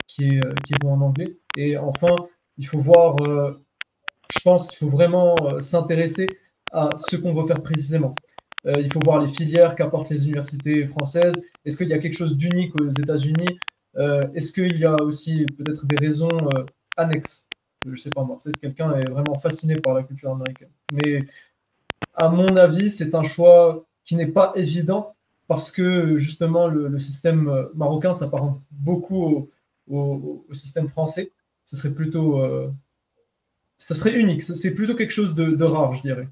qui est bon en anglais. Et enfin, il faut voir, je pense qu'il faut vraiment s'intéresser à ce qu'on veut faire précisément. Il faut voir les filières qu'apportent les universités françaises. Est-ce qu'il y a quelque chose d'unique aux États-Unis? Est-ce qu'il y a aussi peut-être des raisons annexes? Je ne sais pas moi, peut-être quelqu'un est vraiment fasciné par la culture américaine. Mais à mon avis, c'est un choix qui n'est pas évident parce que justement le système marocain s'apparente beaucoup au système français. Ce serait plutôt, ça serait unique. C'est plutôt quelque chose de rare, je dirais,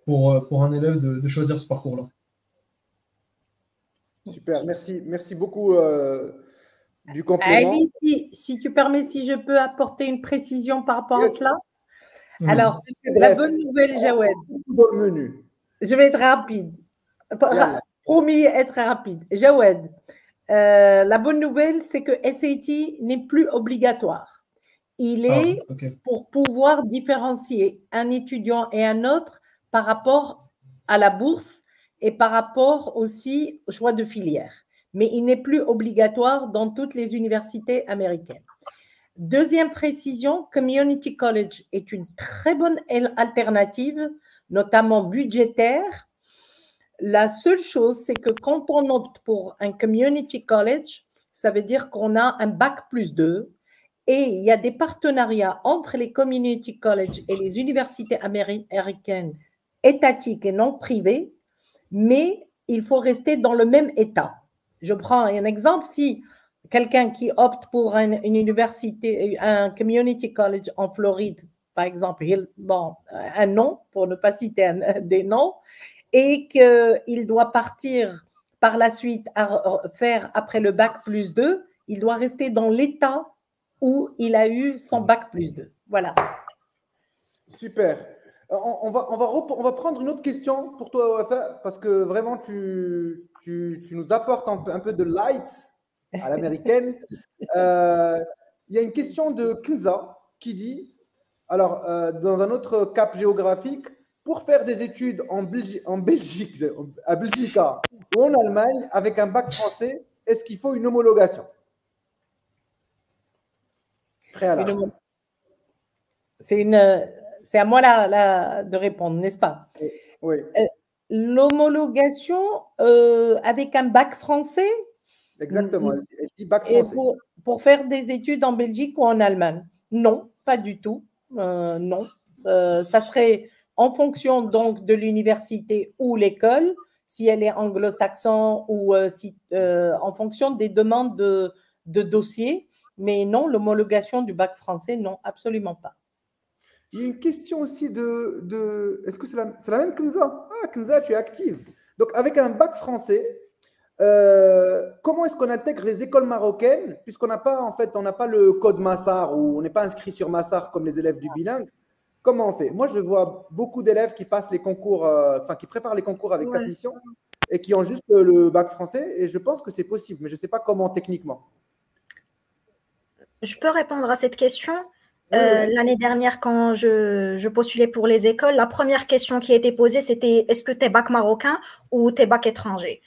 pour un élève de choisir ce parcours-là. Super, merci beaucoup du complément. Ali, si tu permets, si je peux apporter une précision par rapport à cela. Alors, la bonne nouvelle, Jawed. Dans le menu. Je vais être rapide. Promis être rapide. Jawed, la bonne nouvelle, c'est que SAT n'est plus obligatoire. Il est pour pouvoir différencier un étudiant et un autre par rapport à la bourse et par rapport aussi au choix de filière. Mais il n'est plus obligatoire dans toutes les universités américaines. Deuxième précision, Community College est une très bonne alternative, notamment budgétaire. La seule chose, c'est que quand on opte pour un Community College, ça veut dire qu'on a un bac+2 et il y a des partenariats entre les Community College et les universités américaines étatiques et non privées, mais il faut rester dans le même état. Je prends un exemple, si quelqu'un qui opte pour une université, un community college en Floride, par exemple, un nom, pour ne pas citer des noms, et qu'il doit partir par la suite à faire après le bac plus 2, il doit rester dans l'état où il a eu son bac plus 2. Voilà. Super. On va prendre une autre question pour toi, Wafa, parce que vraiment, tu nous apportes un peu de light à l'américaine. Il y a une question de Kinza qui dit, alors, dans un autre cap géographique, pour faire des études à Belgique ou en Allemagne avec un bac français, est-ce qu'il faut une homologation préalable? C'est à moi de répondre, n'est-ce pas? Oui. L'homologation avec un bac français? Exactement, elle dit bac français. Pour faire des études en Belgique ou en Allemagne? Non, pas du tout. Non. Ça serait en fonction donc de l'université ou l'école, si elle est anglo-saxon ou en fonction des demandes de dossier. Mais non, l'homologation du bac français, non, absolument pas. Il y a une question aussi est-ce que c'est la même Kenza? Ah, Kenza, tu es active. Donc, avec un bac français, comment est-ce qu'on intègre les écoles marocaines, puisqu'on n'a pas, en fait, on n'a pas le code Massar ou on n'est pas inscrit sur Massar comme les élèves du bilingue? Comment on fait? Moi, je vois beaucoup d'élèves qui passent les concours, qui préparent les concours avec admission et qui ont juste le bac français, et je pense que c'est possible, mais je ne sais pas comment techniquement. Je peux répondre à cette question. L'année dernière, quand je postulais pour les écoles, la première question qui a été posée, c'était est-ce que tu es bac marocain ou tu es bac étranger?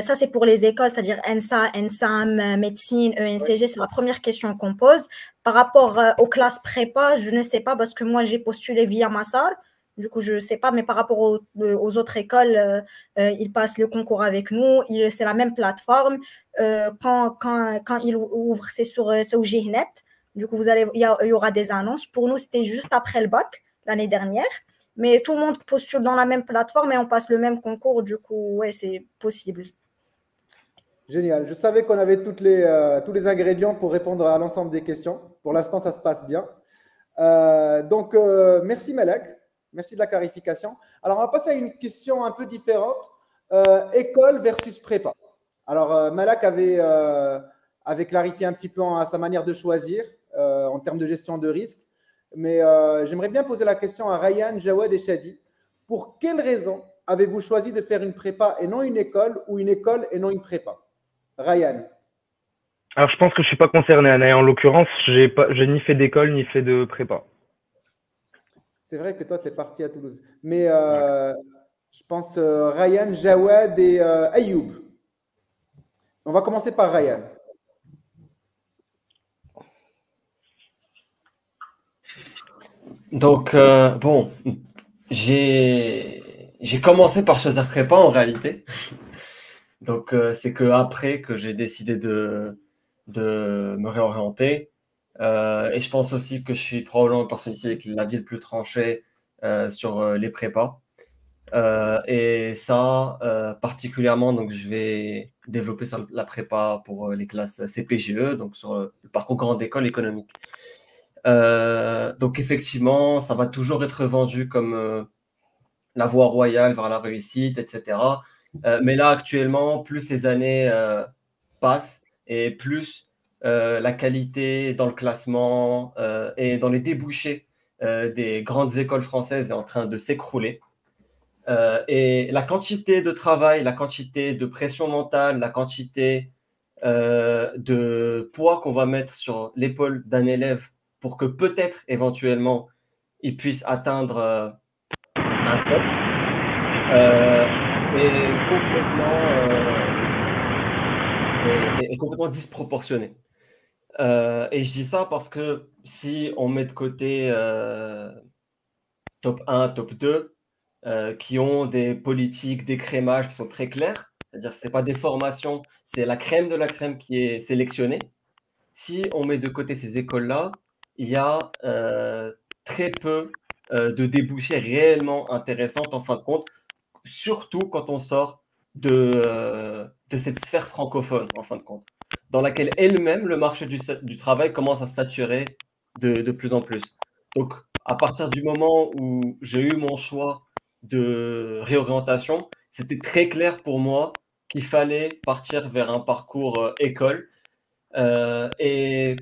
Ça, c'est pour les écoles, c'est-à-dire ENSA, ENSAM, médecine, ENCG, c'est la première question qu'on pose. Par rapport aux classes prépa, je ne sais pas parce que moi, j'ai postulé via Massar. Du coup, je ne sais pas, mais par rapport aux autres écoles, ils passent le concours avec nous. C'est la même plateforme. Quand ils ouvrent, c'est sur Jihnet. Du coup, il y aura des annonces. Pour nous, c'était juste après le bac, l'année dernière. Mais tout le monde postule dans la même plateforme et on passe le même concours. Du coup, ouais, c'est possible. Génial. Je savais qu'on avait tous les ingrédients pour répondre à l'ensemble des questions. Pour l'instant, ça se passe bien. Donc, merci Malak. Merci de la clarification. Alors, on va passer à une question un peu différente. École versus prépa. Alors, Malak avait clarifié un petit peu à sa manière de choisir en termes de gestion de risque. Mais j'aimerais bien poser la question à Ryan, Jawad et Shadi. Pour quelles raisons avez-vous choisi de faire une prépa et non une école, ou une école et non une prépa? Ryan. Alors, je pense que je ne suis pas concerné, Anna. En l'occurrence, j'ai ni fait d'école, ni fait de prépa. C'est vrai que toi, tu es parti à Toulouse. Mais je pense Ryan, Jawad et Ayoub. On va commencer par Ryan. Donc, bon, j'ai commencé par choisir prépa en réalité. Donc, c'est qu'après que j'ai décidé de me réorienter. Et je pense aussi que je suis probablement une personne ici avec la vie le plus tranchée sur les prépas. Et ça, particulièrement, donc, je vais développer sur la prépa pour les classes CPGE, donc sur le parcours grande école économique. Donc effectivement, ça va toujours être vendu comme la voie royale vers la réussite, etc. Mais là, actuellement, plus les années passent et plus la qualité dans le classement et dans les débouchés des grandes écoles françaises est en train de s'écrouler. Et la quantité de travail, la quantité de pression mentale, la quantité de poids qu'on va mettre sur l'épaule d'un élève pour que peut-être, éventuellement, il puisse atteindre un top est complètement disproportionné. Et je dis ça parce que si on met de côté top 1, top 2, qui ont des politiques d'écrémage qui sont très claires, c'est-à-dire que ce n'est pas des formations, c'est la crème de la crème qui est sélectionnée. Si on met de côté ces écoles-là, il y a très peu de débouchés réellement intéressants en fin de compte, surtout quand on sort de cette sphère francophone, en fin de compte, dans laquelle elle-même, le marché du travail commence à se saturer de plus en plus. Donc, à partir du moment où j'ai eu mon choix de réorientation, c'était très clair pour moi qu'il fallait partir vers un parcours école. Et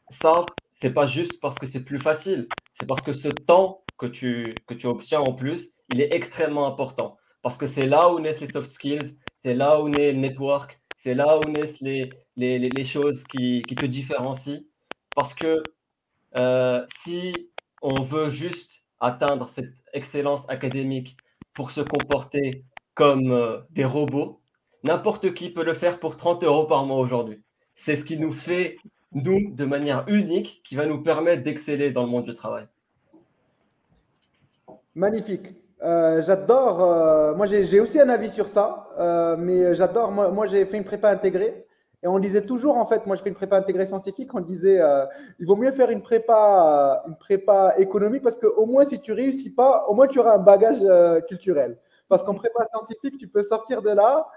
ça, c'est pas juste parce que c'est plus facile, c'est parce que ce temps que tu obtiens en plus, il est extrêmement important. Parce que c'est là où naissent les soft skills, c'est là où naît le network, c'est là où naissent les choses qui te différencient. Parce que si on veut juste atteindre cette excellence académique pour se comporter comme des robots, n'importe qui peut le faire pour 30 euros par mois aujourd'hui. C'est ce qui nous fait, nous, de manière unique, qui va nous permettre d'exceller dans le monde du travail. Magnifique. J'adore. Moi, j'ai aussi un avis sur ça, mais j'adore. Moi j'ai fait une prépa intégrée et on disait toujours, en fait, moi, je fais une prépa intégrée scientifique. On disait, il vaut mieux faire une prépa économique parce qu'au moins, si tu réussis pas, au moins, tu auras un bagage culturel. Parce qu'en prépa scientifique, tu peux sortir de là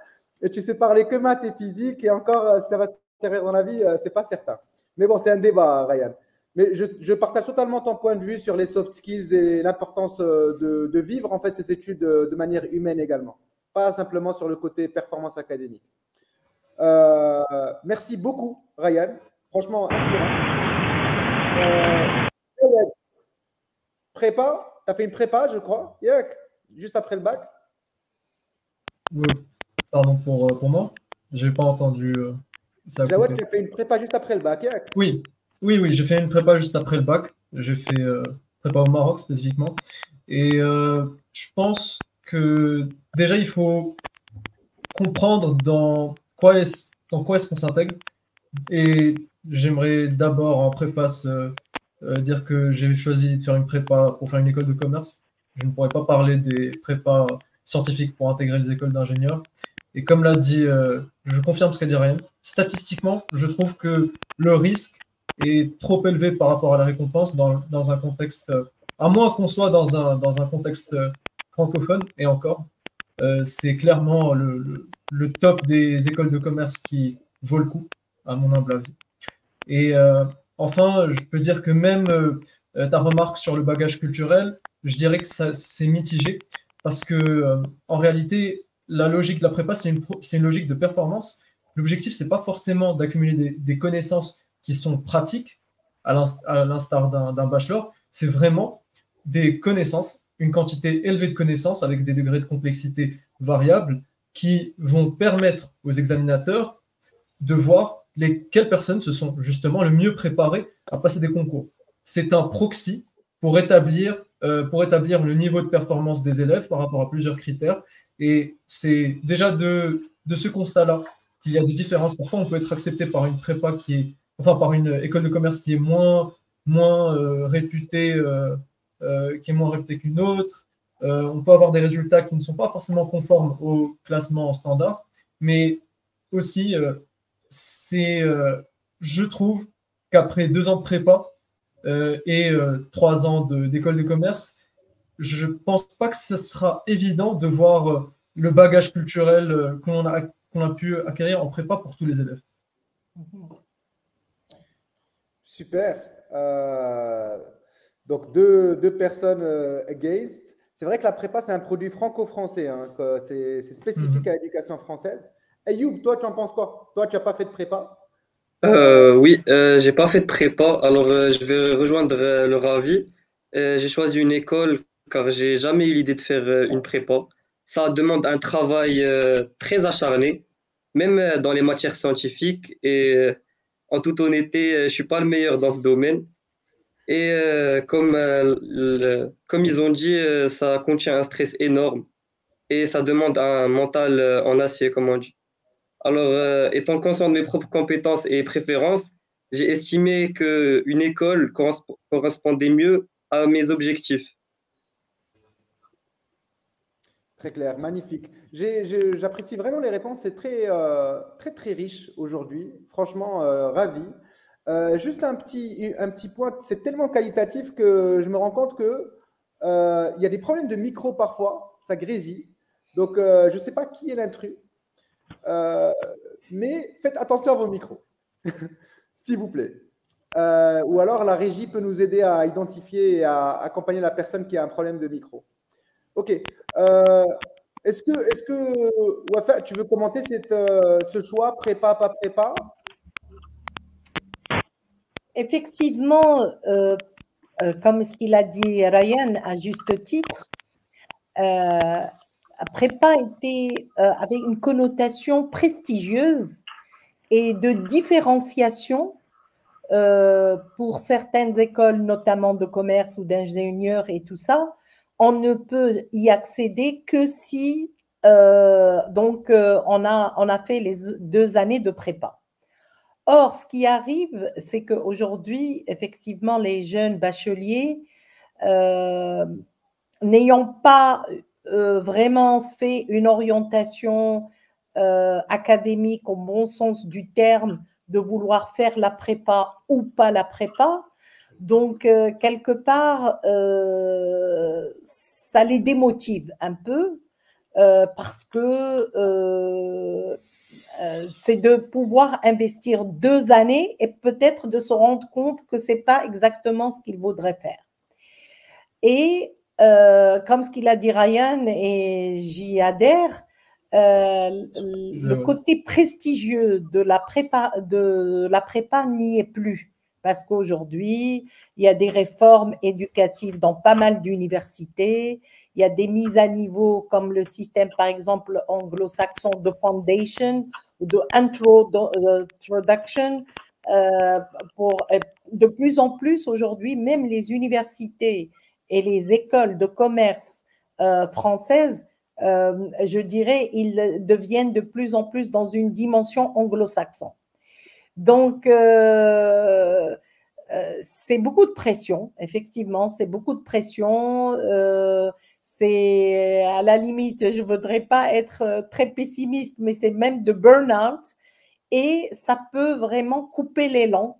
et tu sais parler que maths et physique et encore, ça va te servir dans la vie, c'est pas certain. Mais bon, c'est un débat, Ryan. Mais je partage totalement ton point de vue sur les soft skills et l'importance de vivre en fait ces études de manière humaine également, pas simplement sur le côté performance académique. Merci beaucoup, Ryan. Franchement, inspirant. Prépa, tu as fait une prépa, je crois, juste après le bac. Oui. Pardon pour moi. Je n'ai pas entendu. Jawad, tu as fait une prépa juste après le bac. Oui, j'ai fait une prépa juste après le bac. J'ai fait prépa au Maroc spécifiquement. Et je pense que déjà, il faut comprendre dans quoi est-ce qu'on s'intègre. Et j'aimerais d'abord en préface dire que j'ai choisi de faire une prépa pour faire une école de commerce. Je ne pourrais pas parler des prépas scientifiques pour intégrer les écoles d'ingénieurs. Et comme l'a dit, je confirme ce qu'a dit Ryan, statistiquement, je trouve que le risque est trop élevé par rapport à la récompense dans un contexte, à moins qu'on soit dans un contexte francophone, et encore, c'est clairement le top des écoles de commerce qui vaut le coup, à mon humble avis. Et enfin, je peux dire que même ta remarque sur le bagage culturel, je dirais que c'est mitigé, parce que en réalité, la logique de la prépa, c'est une logique de performance. L'objectif, c'est pas forcément d'accumuler des connaissances qui sont pratiques, à l'instar d'un bachelor, c'est vraiment des connaissances, une quantité élevée de connaissances avec des degrés de complexité variables qui vont permettre aux examinateurs de voir quelles personnes se sont justement le mieux préparées à passer des concours. C'est un proxy pour établir le niveau de performance des élèves par rapport à plusieurs critères. Et c'est déjà de ce constat-là qu'il y a des différences. Parfois, on peut être accepté par une prépa par une école de commerce qui est moins réputée, qu'une autre. On peut avoir des résultats qui ne sont pas forcément conformes au classement standard, mais aussi, je trouve qu'après 2 ans de prépa et 3 ans d'école de commerce, je ne pense pas que ce sera évident de voir le bagage culturel qu'on a pu acquérir en prépa pour tous les élèves. Super. Donc, deux personnes against. C'est vrai que la prépa, c'est un produit franco-français. Hein, c'est spécifique à l'éducation française. Ayoub, toi, tu en penses quoi? Toi, tu n'as pas fait de prépa? Oui, j'ai pas fait de prépa, alors je vais rejoindre leur avis. J'ai choisi une école car j'ai jamais eu l'idée de faire une prépa. Ça demande un travail très acharné, même dans les matières scientifiques. Et en toute honnêteté, je suis pas le meilleur dans ce domaine. Et comme ils ont dit, ça contient un stress énorme et ça demande un mental en acier, comme on dit. Alors, étant conscient de mes propres compétences et préférences, j'ai estimé qu'une école correspondait mieux à mes objectifs. Très clair, magnifique. J'apprécie vraiment les réponses, c'est très riche aujourd'hui. Franchement, ravi. Juste un petit point, c'est tellement qualitatif que je me rends compte que il y a des problèmes de micro parfois, ça grésille. Donc, je ne sais pas qui est l'intrus, mais faites attention à vos micros, s'il vous plaît. Ou alors, la régie peut nous aider à identifier et à accompagner la personne qui a un problème de micro. OK. Est-ce que Wafa, tu veux commenter ce choix, prépa, pas prépa? Effectivement, comme ce qu'il a dit Ryan à juste titre, prépa avait une connotation prestigieuse et de différenciation pour certaines écoles, notamment de commerce ou d'ingénieurs et tout ça. On ne peut y accéder que si on a fait les 2 années de prépa. Or, ce qui arrive, c'est qu'aujourd'hui, effectivement, les jeunes bacheliers, n'ayant pas vraiment fait une orientation académique au bon sens du terme, de vouloir faire la prépa ou pas la prépa, donc quelque part, ça les démotive un peu parce que c'est de pouvoir investir 2 années et peut-être de se rendre compte que ce n'est pas exactement ce qu'il vaudrait faire. Et comme ce qu'il a dit Ryan, et j'y adhère, le côté prestigieux de la prépa n'y est plus. Parce qu'aujourd'hui, il y a des réformes éducatives dans pas mal d'universités, il y a des mises à niveau comme le système, par exemple, anglo-saxon de foundation ou de introduction. De plus en plus aujourd'hui, même les universités et les écoles de commerce françaises, je dirais, ils deviennent de plus en plus dans une dimension anglo-saxon. Donc, c'est beaucoup de pression, effectivement, c'est beaucoup de pression. C'est à la limite, je ne voudrais pas être très pessimiste, mais c'est même de burn-out et ça peut vraiment couper l'élan.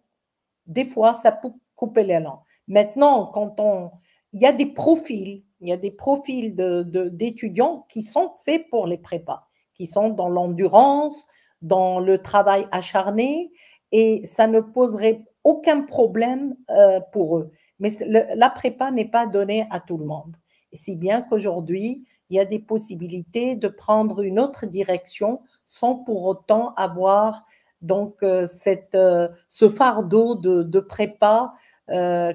Des fois, ça peut couper l'élan. Maintenant, il y a des profils d'étudiants qui sont faits pour les prépas, qui sont dans l'endurance, dans le travail acharné, et ça ne poserait aucun problème pour eux. Mais la prépa n'est pas donnée à tout le monde. Et si bien qu'aujourd'hui, il y a des possibilités de prendre une autre direction sans pour autant avoir donc ce fardeau de prépa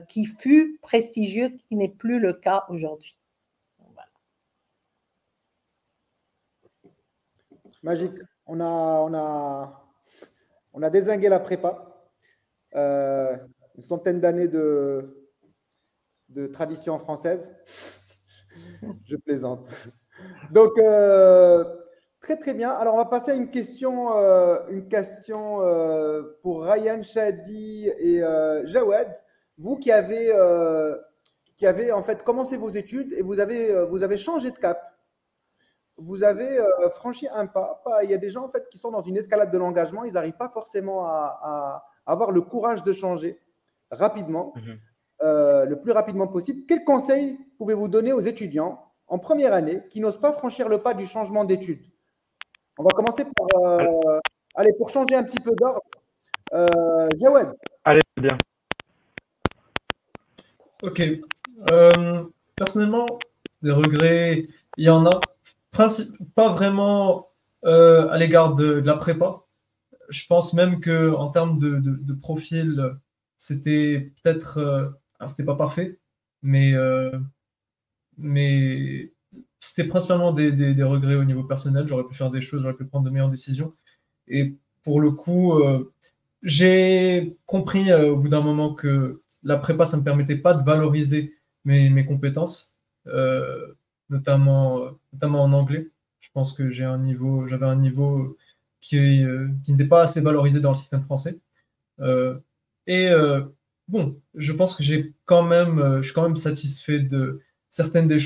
qui fut prestigieux, qui n'est plus le cas aujourd'hui. Voilà. Magique. On a dézingué la prépa. Une centaine d'années de tradition française. Je plaisante. Donc, très très bien. Alors, on va passer à une question pour Ryan, Shadi et Jawed. Vous qui avez en fait commencé vos études et vous avez changé de cap. Vous avez franchi un pas. Il y a des gens en fait qui sont dans une escalade de l'engagement. Ils n'arrivent pas forcément à avoir le courage de changer rapidement, le plus rapidement possible. Quels conseils pouvez-vous donner aux étudiants en première année qui n'osent pas franchir le pas du changement d'études? On va commencer par… allez, pour changer un petit peu d'ordre, Jawed. Allez, bien. Ok. Personnellement, des regrets, il y en a. Pas vraiment à l'égard de la prépa. Je pense même qu'en termes de profil, c'était peut-être… c'était pas parfait, mais c'était principalement des regrets au niveau personnel. J'aurais pu faire des choses, j'aurais pu prendre de meilleures décisions. Et pour le coup, j'ai compris au bout d'un moment que la prépa, ça ne me permettait pas de valoriser mes compétences, notamment en anglais. Je pense que j'avais un niveau qui n'était pas assez valorisé dans le système français. Bon, je pense que je suis quand même satisfait de certaines des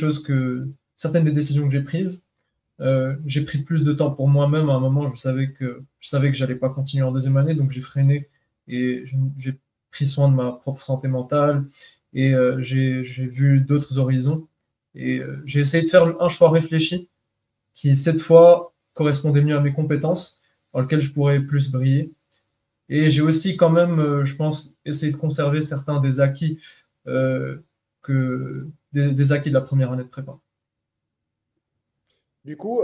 décisions que j'ai prises. J'ai pris plus de temps pour moi-même. À un moment, je savais que j'allais pas continuer en deuxième année, donc j'ai freiné et j'ai pris soin de ma propre santé mentale et j'ai vu d'autres horizons et j'ai essayé de faire un choix réfléchi qui cette fois correspondait mieux à mes compétences, dans lequel je pourrais plus briller. Et j'ai aussi quand même, je pense, essayé de conserver certains des acquis, des acquis de la première année de prépa. Du coup,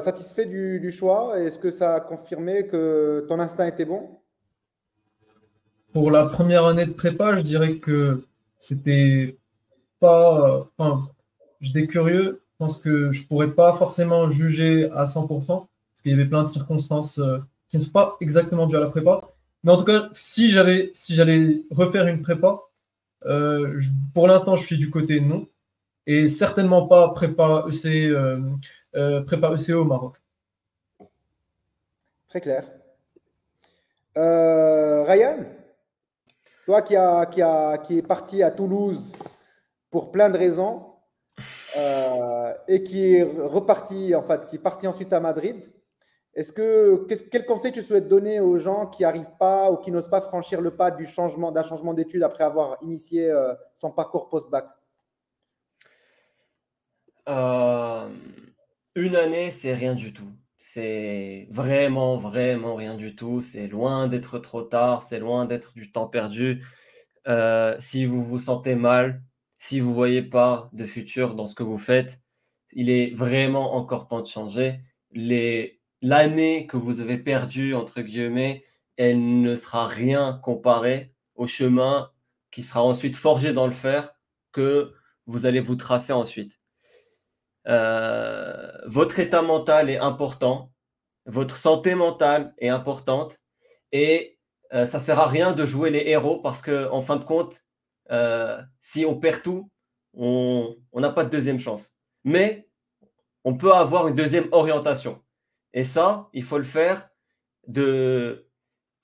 satisfait du choix, est-ce que ça a confirmé que ton instinct était bon? Pour la première année de prépa, je dirais que c'était pas. Enfin, j'étais curieux. Je pense que je pourrais pas forcément juger à 100%, parce qu'il y avait plein de circonstances qui ne sont pas exactement dues à la prépa. Mais en tout cas, si j'allais refaire une prépa, pour l'instant, je suis du côté non. Et certainement pas prépa ECE au Maroc. Très clair. Ryan, toi qui est parti à Toulouse pour plein de raisons et qui est reparti, en fait, qui est parti ensuite à Madrid, quel conseil tu souhaites donner aux gens qui n'arrivent pas ou qui n'osent pas franchir le pas d'un changement d'études après avoir initié son parcours post-bac? Une année, c'est rien du tout. C'est vraiment, vraiment rien du tout. C'est loin d'être trop tard, c'est loin d'être du temps perdu. Si vous vous sentez mal, si vous ne voyez pas de futur dans ce que vous faites, il est vraiment encore temps de changer. L'année que vous avez perdue, entre guillemets, elle ne sera rien comparée au chemin qui sera ensuite forgé dans le fer que vous allez vous tracer ensuite. Votre état mental est important, votre santé mentale est importante et ça sert à rien de jouer les héros parce que en fin de compte, si on perd tout, on n'a pas de deuxième chance. Mais on peut avoir une deuxième orientation. Et ça, il faut le faire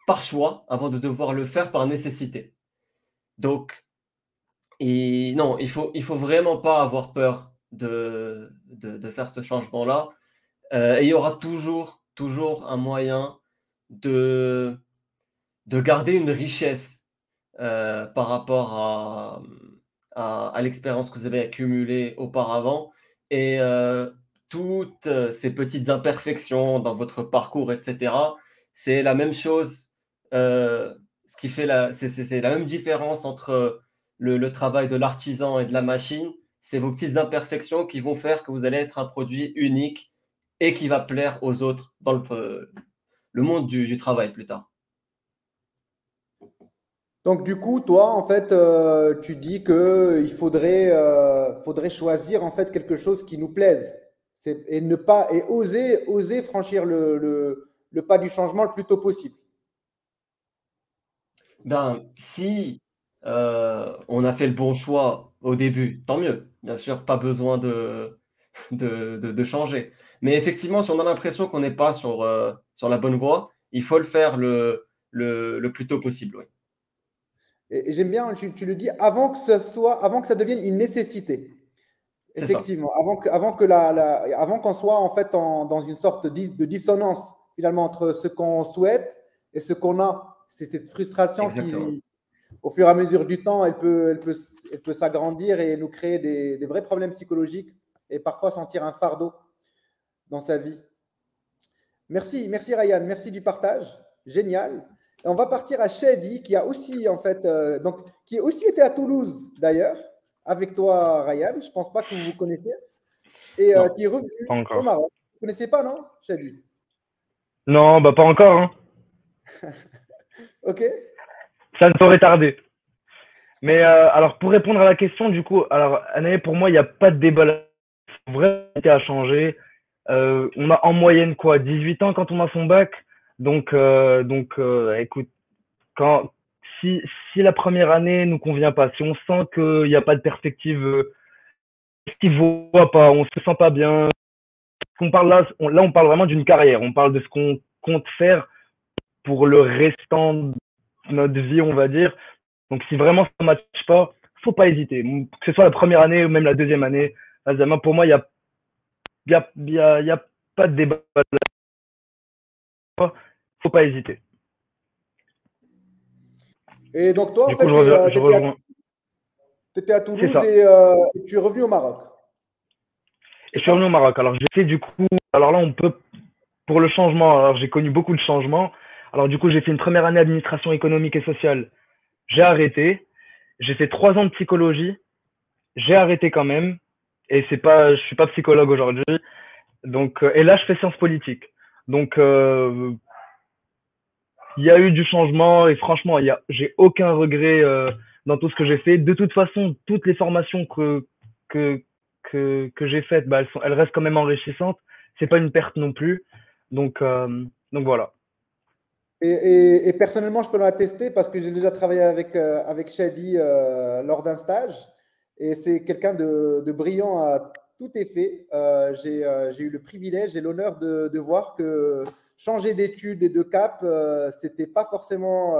par choix avant de devoir le faire par nécessité. Donc, non, il faut vraiment pas avoir peur de faire ce changement-là. Et il y aura toujours un moyen de garder une richesse par rapport à l'expérience que vous avez accumulée auparavant. Et toutes ces petites imperfections dans votre parcours, etc., c'est la même chose. Ce qui fait c'est la même différence entre le travail de l'artisan et de la machine. C'est vos petites imperfections qui vont faire que vous allez être un produit unique et qui va plaire aux autres dans le monde du travail plus tard. Donc, du coup, toi, en fait, tu dis qu'il faudrait choisir en fait quelque chose qui nous plaise et ne pas et oser franchir le pas du changement le plus tôt possible. Ben, si on a fait le bon choix au début, tant mieux. Bien sûr, pas besoin de changer. Mais effectivement, si on a l'impression qu'on n'est pas sur la bonne voie, il faut le faire le plus tôt possible. Oui. Et j'aime bien, tu le dis, avant que ça devienne une nécessité. C'est ça. Effectivement, avant qu'on soit en fait dans une sorte de dissonance finalement entre ce qu'on souhaite et ce qu'on a. C'est cette frustration Exactement. qui, au fur et à mesure du temps, elle peut s'agrandir et nous créer des vrais problèmes psychologiques et parfois sentir un fardeau dans sa vie. Merci Ryan, merci du partage, génial. Et on va partir à Shadi qui a aussi en fait, qui a aussi été à Toulouse d'ailleurs, avec toi Ryan. Je ne pense pas que vous vous connaissiez. Et qui est revenu au Maroc. Vous ne connaissez pas, non, Shadi? Non, bah pas encore. Hein. Ok. Ça ne saurait tarder. Mais alors pour répondre à la question, du coup, alors Anaë, pour moi, il n'y a pas de débat là. Vraiment à changer. On a en moyenne quoi, 18 ans quand on a son bac. Donc écoute, si la première année nous convient pas, si on sent qu'il n'y a pas de perspective, qu'il ne voit pas, on se sent pas bien, on parle on parle vraiment d'une carrière. On parle de ce qu'on compte faire pour le restant de notre vie, on va dire. Donc si vraiment ça ne matche pas, faut pas hésiter. Que ce soit la première année ou même la deuxième année, pour moi, il y a pas de débat. Faut pas hésiter. Et donc toi, Du en fait, tu étais à Toulouse et tu es revenu au Maroc. Et je suis revenu au Maroc. Alors j'ai fait du coup alors là, on peut, pour le changement, alors j'ai connu beaucoup de changements. Alors du coup, j'ai fait une première année d'administration économique et sociale. J'ai arrêté. J'ai fait 3 ans de psychologie. J'ai arrêté quand même. Et c'est pas, je suis pas psychologue aujourd'hui. Donc, et là, je fais sciences politiques. Donc, il y a eu du changement et franchement, j'ai aucun regret dans tout ce que j'ai fait. De toute façon, toutes les formations que, que j'ai faites, bah, elles restent quand même enrichissantes. C'est pas une perte non plus. Donc voilà. Et personnellement, je peux l'attester parce que j'ai déjà travaillé avec Shadi lors d'un stage. Et c'est quelqu'un de brillant à tout effet. J'ai eu le privilège et l'honneur de voir que changer d'études et de cap, c'était pas forcément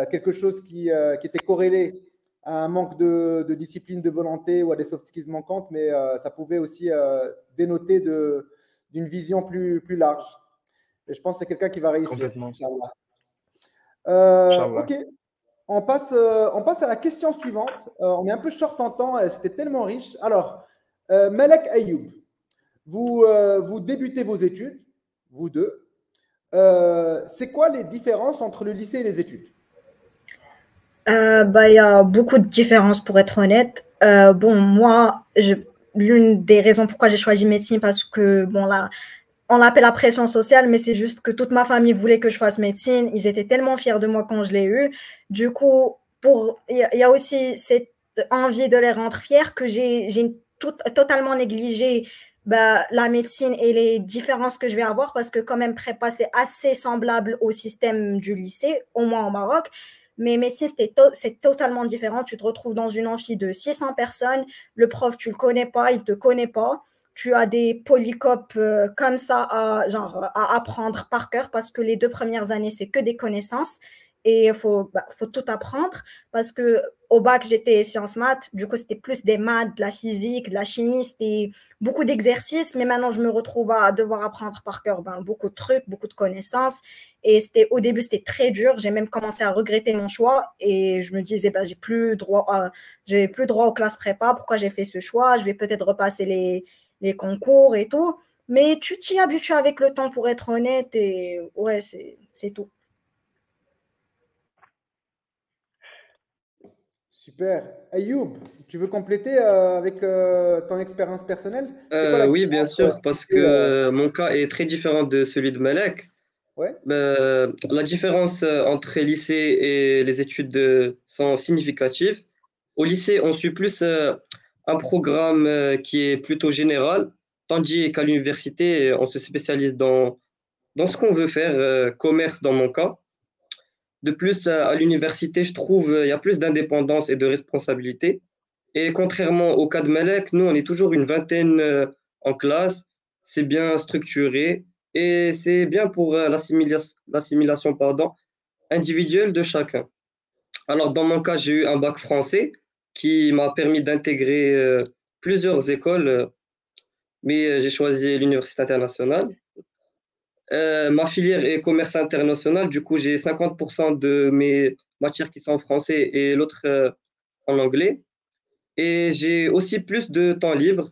quelque chose qui était corrélé à un manque de discipline, de volonté ou à des soft skills manquantes, mais ça pouvait aussi dénoter d'une vision plus large. Et je pense que c'est quelqu'un qui va réussir. Complètement. Ok, on passe à la question suivante. On est un peu short en temps, c'était tellement riche. Alors, Malek Ayoub, vous débutez vos études, vous deux. C'est quoi les différences entre le lycée et les études? Il y a beaucoup de différences pour être honnête. Moi, l'une des raisons pourquoi j'ai choisi médecine, parce que, bon, là, on l'appelle la pression sociale, mais c'est juste que toute ma famille voulait que je fasse médecine. Ils étaient tellement fiers de moi quand je l'ai eu. Du coup, il y a aussi cette envie de les rendre fiers que j'ai totalement négligé la médecine et les différences que je vais avoir parce que quand même prépa, c'est assez semblable au système du lycée, au moins au Maroc. Mais médecine, c'est totalement différent. Tu te retrouves dans une amphi de 600 personnes. Le prof, tu ne le connais pas, il ne te connaît pas. Tu as des polycopes comme ça à apprendre par cœur parce que les 2 premières années, c'est que des connaissances et il faut tout apprendre parce que au bac, j'étais sciences maths, du coup, c'était plus des maths, de la physique, de la chimie, c'était beaucoup d'exercices, mais maintenant, je me retrouve à devoir apprendre par cœur beaucoup de trucs, beaucoup de connaissances et au début, c'était très dur, j'ai même commencé à regretter mon choix et je me disais, j'ai plus droit aux classes prépa, pourquoi j'ai fait ce choix, je vais peut-être repasser les concours et tout. Mais tu t'y habitues avec le temps, pour être honnête, et ouais, c'est tout. Super. Ayoub, tu veux compléter avec ton expérience personnelle? C'est quoi la Oui, bien différence sûr, parce que mon cas est très différent de celui de Malek. ouais? La différence entre lycée et les études sont significatives. Au lycée, on suit plus un programme qui est plutôt général, tandis qu'à l'université, on se spécialise dans ce qu'on veut faire, commerce dans mon cas. De plus, à l'université, je trouve il y a plus d'indépendance et de responsabilité. Et contrairement au cas de Malek, nous, on est toujours une vingtaine en classe. C'est bien structuré et c'est bien pour l'assimilation individuelle de chacun. Alors, dans mon cas, j'ai eu un bac français qui m'a permis d'intégrer plusieurs écoles, mais j'ai choisi l'université internationale. Ma filière est commerce international, du coup, j'ai 50% de mes matières qui sont en français et l'autre en anglais. Et j'ai aussi plus de temps libre.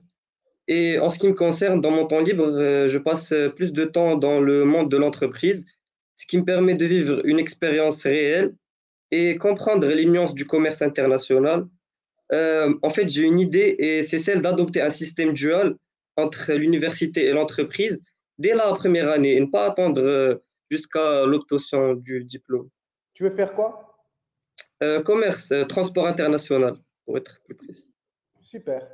Et en ce qui me concerne, dans mon temps libre, je passe plus de temps dans le monde de l'entreprise, ce qui me permet de vivre une expérience réelle et comprendre les nuances du commerce international. En fait, j'ai une idée et c'est celle d'adopter un système dual entre l'université et l'entreprise dès la première année et ne pas attendre jusqu'à l'obtention du diplôme. Tu veux faire quoi? Commerce, transport international, pour être plus précis. Super.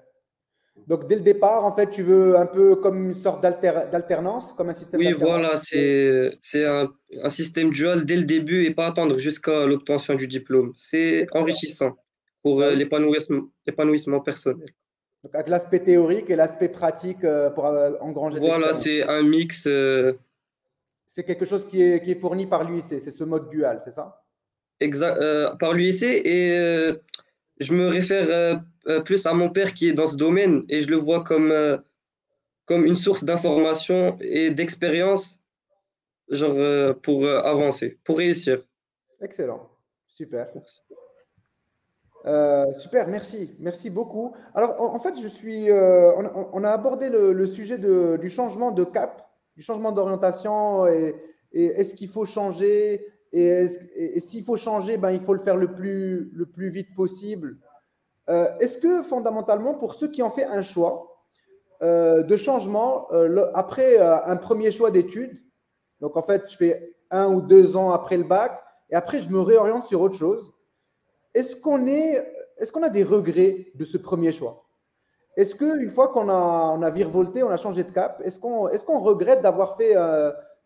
Donc, dès le départ, en fait, tu veux un peu comme une sorte d'alternance, comme un système Oui, d'alternance. voilà, c'est un système dual dès le début et pas attendre jusqu'à l'obtention du diplôme. C'est Excellent. enrichissant pour Bah oui. l'épanouissement personnel. Donc, avec l'aspect théorique et l'aspect pratique pour engranger de Voilà, l'expérience. c'est un mix. C'est quelque chose qui est fourni par l'UIC, c'est ce mode dual, c'est ça? Par l'UIC et je me réfère plus à mon père qui est dans ce domaine et je le vois comme une source d'information et d'expérience genre, pour avancer, pour réussir. Excellent. Super. Merci. Super, merci, merci beaucoup. Alors, en fait, on a abordé le sujet du changement de cap, du changement d'orientation et est-ce qu'il faut changer et s'il faut changer, ben, il faut le faire le plus vite possible. Est-ce que fondamentalement, pour ceux qui ont fait un choix de changement après un premier choix d'études, donc en fait, je fais 1 ou 2 ans après le bac et après, je me réoriente sur autre chose. Est-ce qu'on a des regrets de ce premier choix? Est-ce qu'une fois on a virevolté, on a changé de cap, est-ce qu'on regrette d'avoir fait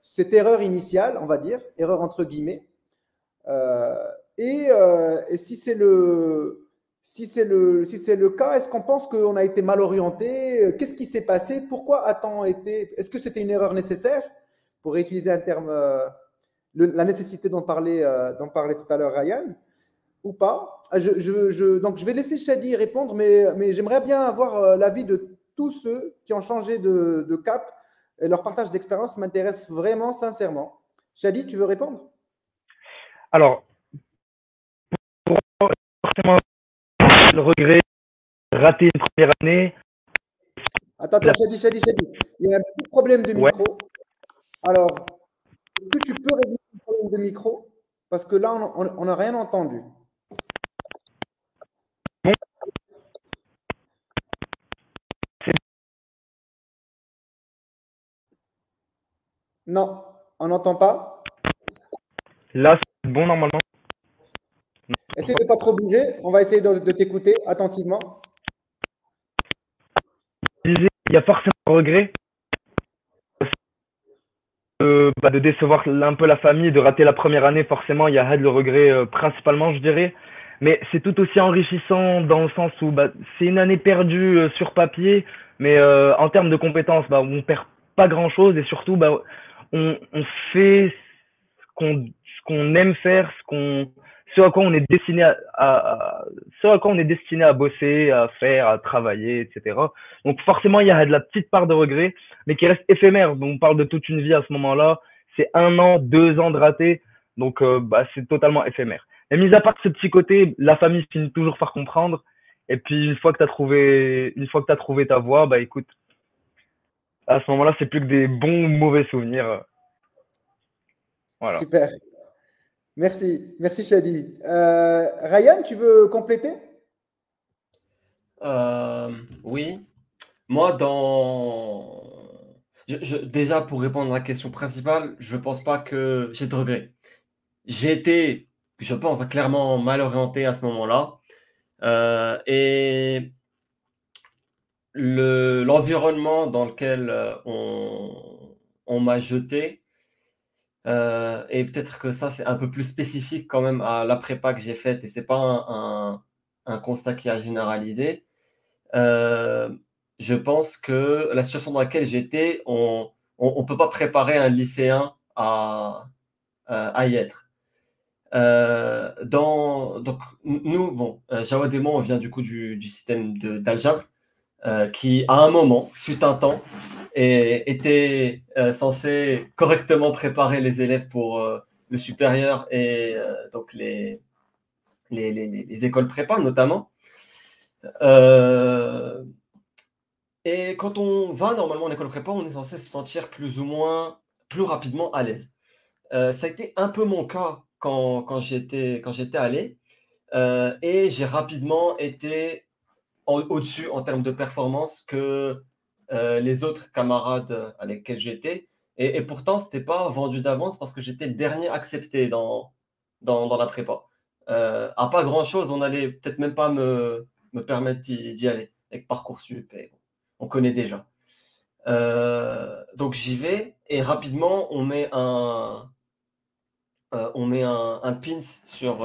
cette erreur initiale, on va dire, erreur entre guillemets? Euh, et si c'est le cas, est-ce qu'on pense qu'on a été mal orienté? Qu'est-ce qui s'est passé? Pourquoi a-t-on été? Est-ce que c'était une erreur nécessaire? Pour utiliser un terme, la nécessité d'en parler tout à l'heure, Ryan, ou pas? Donc, je vais laisser Shadi répondre, mais j'aimerais bien avoir l'avis de tous ceux qui ont changé de cap. Et leur partage d'expérience m'intéresse vraiment, sincèrement. Shadi, tu veux répondre? Alors, pour moi, forcément, le regret, rater une première année. Attends, Shadi. Il y a un petit problème de Ouais. micro. Alors, est-ce que tu peux régler le problème de micro? Parce que là, on n'a rien entendu. Bon. Non, on n'entend pas. Là, c'est bon normalement. Essaye de ne pas trop bouger. On va essayer de t'écouter attentivement. Il y a forcément un regret de décevoir un peu la famille, de rater la première année. Forcément, il y a le regret principalement, je dirais. Mais c'est tout aussi enrichissant dans le sens où c'est une année perdue sur papier, mais en termes de compétences, on perd pas grand-chose et surtout, on fait ce qu'on aime faire, ce à quoi on est destiné ce à quoi on est destiné à bosser, à faire, à travailler, etc. Donc forcément, il y a de la petite part de regret, mais qui reste éphémère. Donc, on parle de toute une vie à ce moment-là. C'est 1 an, 2 ans de raté, donc c'est totalement éphémère. Et mis à part ce petit côté, la famille finit toujours par comprendre. Et puis une fois que tu as trouvé ta voie, écoute, à ce moment-là, c'est plus que des bons ou mauvais souvenirs. Voilà. Super. Merci, merci Shadi. Ryan, tu veux compléter? Oui. Moi, déjà, pour répondre à la question principale, je ne pense pas que j'ai de regrets. J'ai été, je pense, clairement mal orienté à ce moment-là. Et l'environnement dans lequel on m'a jeté, et peut-être que ça, c'est un peu plus spécifique quand même à la prépa que j'ai faite, et ce n'est pas un constat qui a généralisé. Je pense que la situation dans laquelle j'étais, on ne peut pas préparer un lycéen à y être. Donc, nous, Jawad et moi, on vient du coup du système d'Al-Jabr, qui, à un moment, fut un temps, et était censé correctement préparer les élèves pour le supérieur et donc les écoles prépa, notamment. Et quand on va normalement en école prépa, on est censé se sentir plus ou moins, plus rapidement à l'aise. Ça a été un peu mon cas quand j'étais allé. Et j'ai rapidement été au-dessus en termes de performance que les autres camarades avec lesquels j'étais. Et pourtant, ce n'était pas vendu d'avance parce que j'étais le dernier accepté dans la prépa. À pas grand-chose, on n'allait peut-être même pas me permettre d'y aller avec Parcoursup. On connaît déjà. Donc j'y vais et rapidement on met un pins sur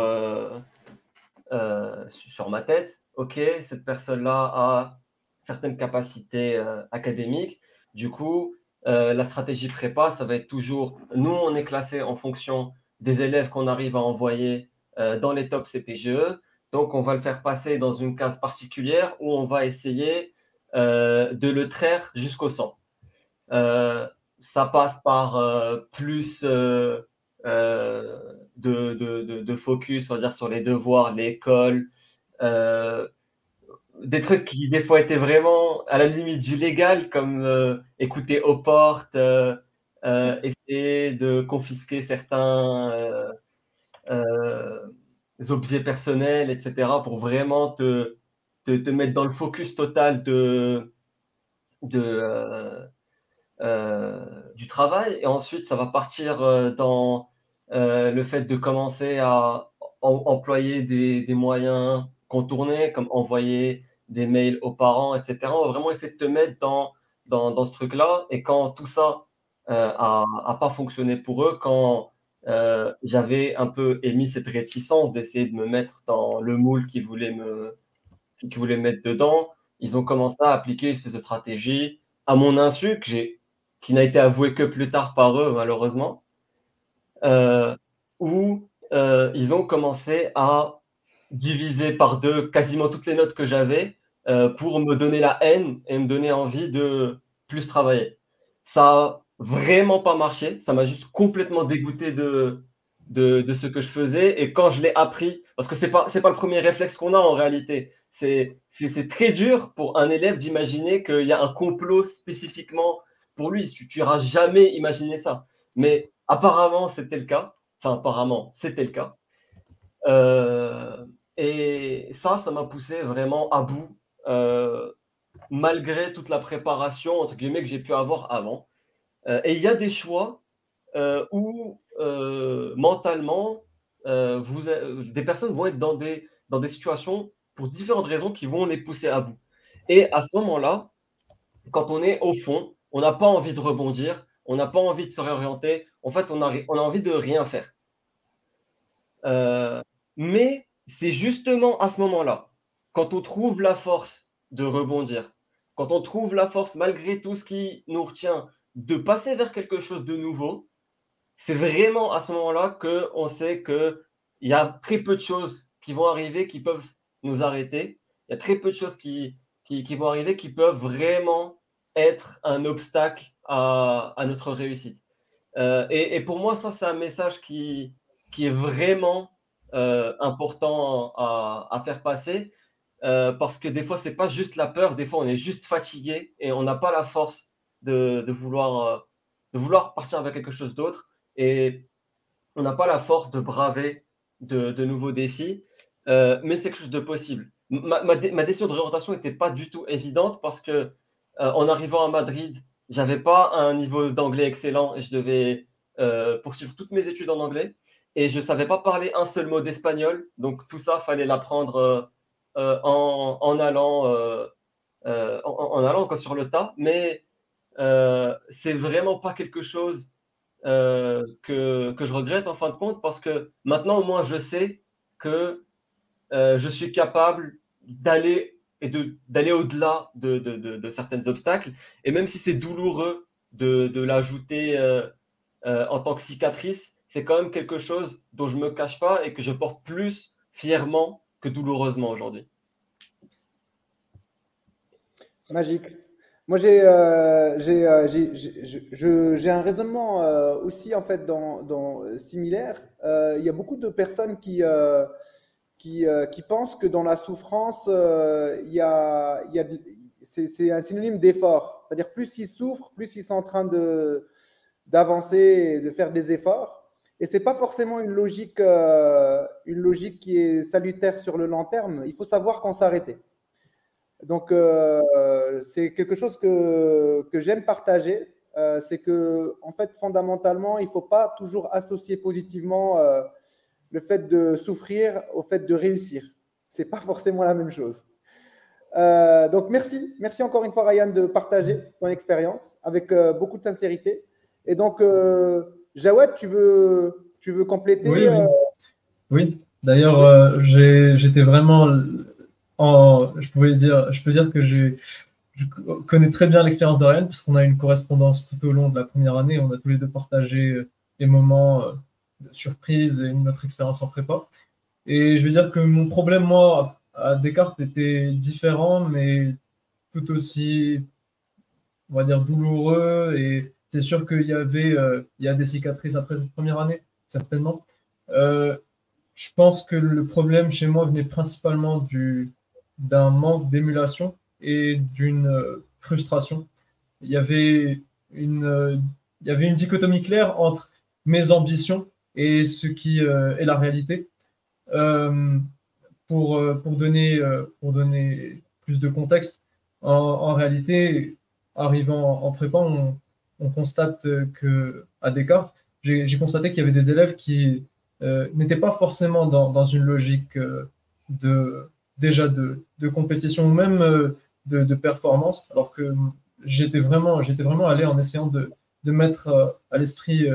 ma tête. Ok, cette personne-là a certaines capacités académiques. Du coup, la stratégie prépa, ça va être toujours, nous on est classé en fonction des élèves qu'on arrive à envoyer dans les top CPGE. Donc on va le faire passer dans une case particulière où on va essayer de le traire jusqu'au 100. Ça passe par plus de focus, on va dire, sur les devoirs, l'école, euh, des trucs qui des fois étaient vraiment à la limite du légal, comme écouter aux portes, essayer de confisquer certains objets personnels, etc., pour vraiment te mettre dans le focus total de, du travail. Et ensuite, ça va partir dans le fait de commencer à employer des moyens contournés, comme envoyer des mails aux parents, etc. On va vraiment essayer de te mettre dans ce truc-là. Et quand tout ça a pas fonctionné pour eux, quand j'avais un peu émis cette réticence d'essayer de me mettre dans le moule qui voulait me mettre dedans, ils ont commencé à appliquer une espèce de stratégie à mon insu, qui n'a été avouée que plus tard par eux, malheureusement, où ils ont commencé à diviser par deux quasiment toutes les notes que j'avais pour me donner la haine et me donner envie de plus travailler. Ça a vraiment pas marché, ça m'a juste complètement dégoûté de ce que je faisais. Et quand je l'ai appris, parce que c'est pas le premier réflexe qu'on a en réalité, c'est très dur pour un élève d'imaginer qu'il y a un complot spécifiquement pour lui. Tu n'auras jamais imaginé ça. Mais apparemment, c'était le cas. Enfin, apparemment, c'était le cas. Et ça m'a poussé vraiment à bout, malgré toute la préparation, entre guillemets, que j'ai pu avoir avant. Et il y a des choix où, mentalement, des personnes vont être dans des situations pour différentes raisons qui vont les pousser à bout. Et à ce moment-là, quand on est au fond, on n'a pas envie de rebondir, on n'a pas envie de se réorienter. En fait, on a envie de rien faire. Mais c'est justement à ce moment-là, quand on trouve la force de rebondir, quand on trouve la force, malgré tout ce qui nous retient, de passer vers quelque chose de nouveau, c'est vraiment à ce moment-là qu'on sait qu'il y a très peu de choses qui vont arriver qui peuvent nous arrêter. Il y a très peu de choses qui vont arriver qui peuvent vraiment être un obstacle à notre réussite. Et pour moi, ça, c'est un message qui est vraiment important à faire passer, parce que des fois, c'est pas juste la peur, des fois, on est juste fatigué et on n'a pas la force de vouloir partir avec quelque chose d'autre, et on n'a pas la force de braver de nouveaux défis, mais c'est quelque chose de possible. Ma décision de réorientation n'était pas du tout évidente parce que en arrivant à Madrid, j'avais pas un niveau d'anglais excellent et je devais poursuivre toutes mes études en anglais, et je savais pas parler un seul mot d'espagnol, donc tout ça fallait l'apprendre en allant en allant quoi, sur le tas. Mais c'est vraiment pas quelque chose que je regrette en fin de compte, parce que maintenant au moins je sais que je suis capable d'aller au-delà de certains obstacles, et même si c'est douloureux de l'ajouter en tant que cicatrice, c'est quand même quelque chose dont je me cache pas et que je porte plus fièrement que douloureusement aujourd'hui. Magique. Moi, j'ai un raisonnement aussi en fait similaire. Il y a beaucoup de personnes qui pensent que dans la souffrance, c'est un synonyme d'effort. C'est-à-dire plus ils souffrent, plus ils sont en train d'avancer et de faire des efforts. Et c'est pas forcément une logique qui est salutaire sur le long terme. Il faut savoir quand s'arrêter. Donc, c'est quelque chose que j'aime partager. C'est que, en fait, fondamentalement, il ne faut pas toujours associer positivement le fait de souffrir au fait de réussir. Ce n'est pas forcément la même chose. Donc, merci. Merci encore une fois, Ryan, de partager ton expérience avec beaucoup de sincérité. Et donc, Jawed, tu veux compléter? Oui. D'ailleurs, j'étais vraiment... je peux dire que je connais très bien l'expérience de Ryan, puisqu'on a eu une correspondance tout au long de la première année. On a tous les deux partagé des moments de surprise et notre expérience en prépa. Et je veux dire que mon problème, moi, à Descartes, était différent, mais tout aussi, on va dire, douloureux. Et c'est sûr qu'il y a des cicatrices après cette première année, certainement. je pense que le problème chez moi venait principalement d'un manque d'émulation et d'une frustration. Il y avait il y avait une dichotomie claire entre mes ambitions et ce qui est la réalité. Euh, pour donner plus de contexte, en réalité, arrivant en prépa, on constate que à Descartes, j'ai constaté qu'il y avait des élèves qui n'étaient pas forcément dans une logique de, déjà de compétition ou même de performance, alors que j'étais vraiment allé en essayant de mettre à l'esprit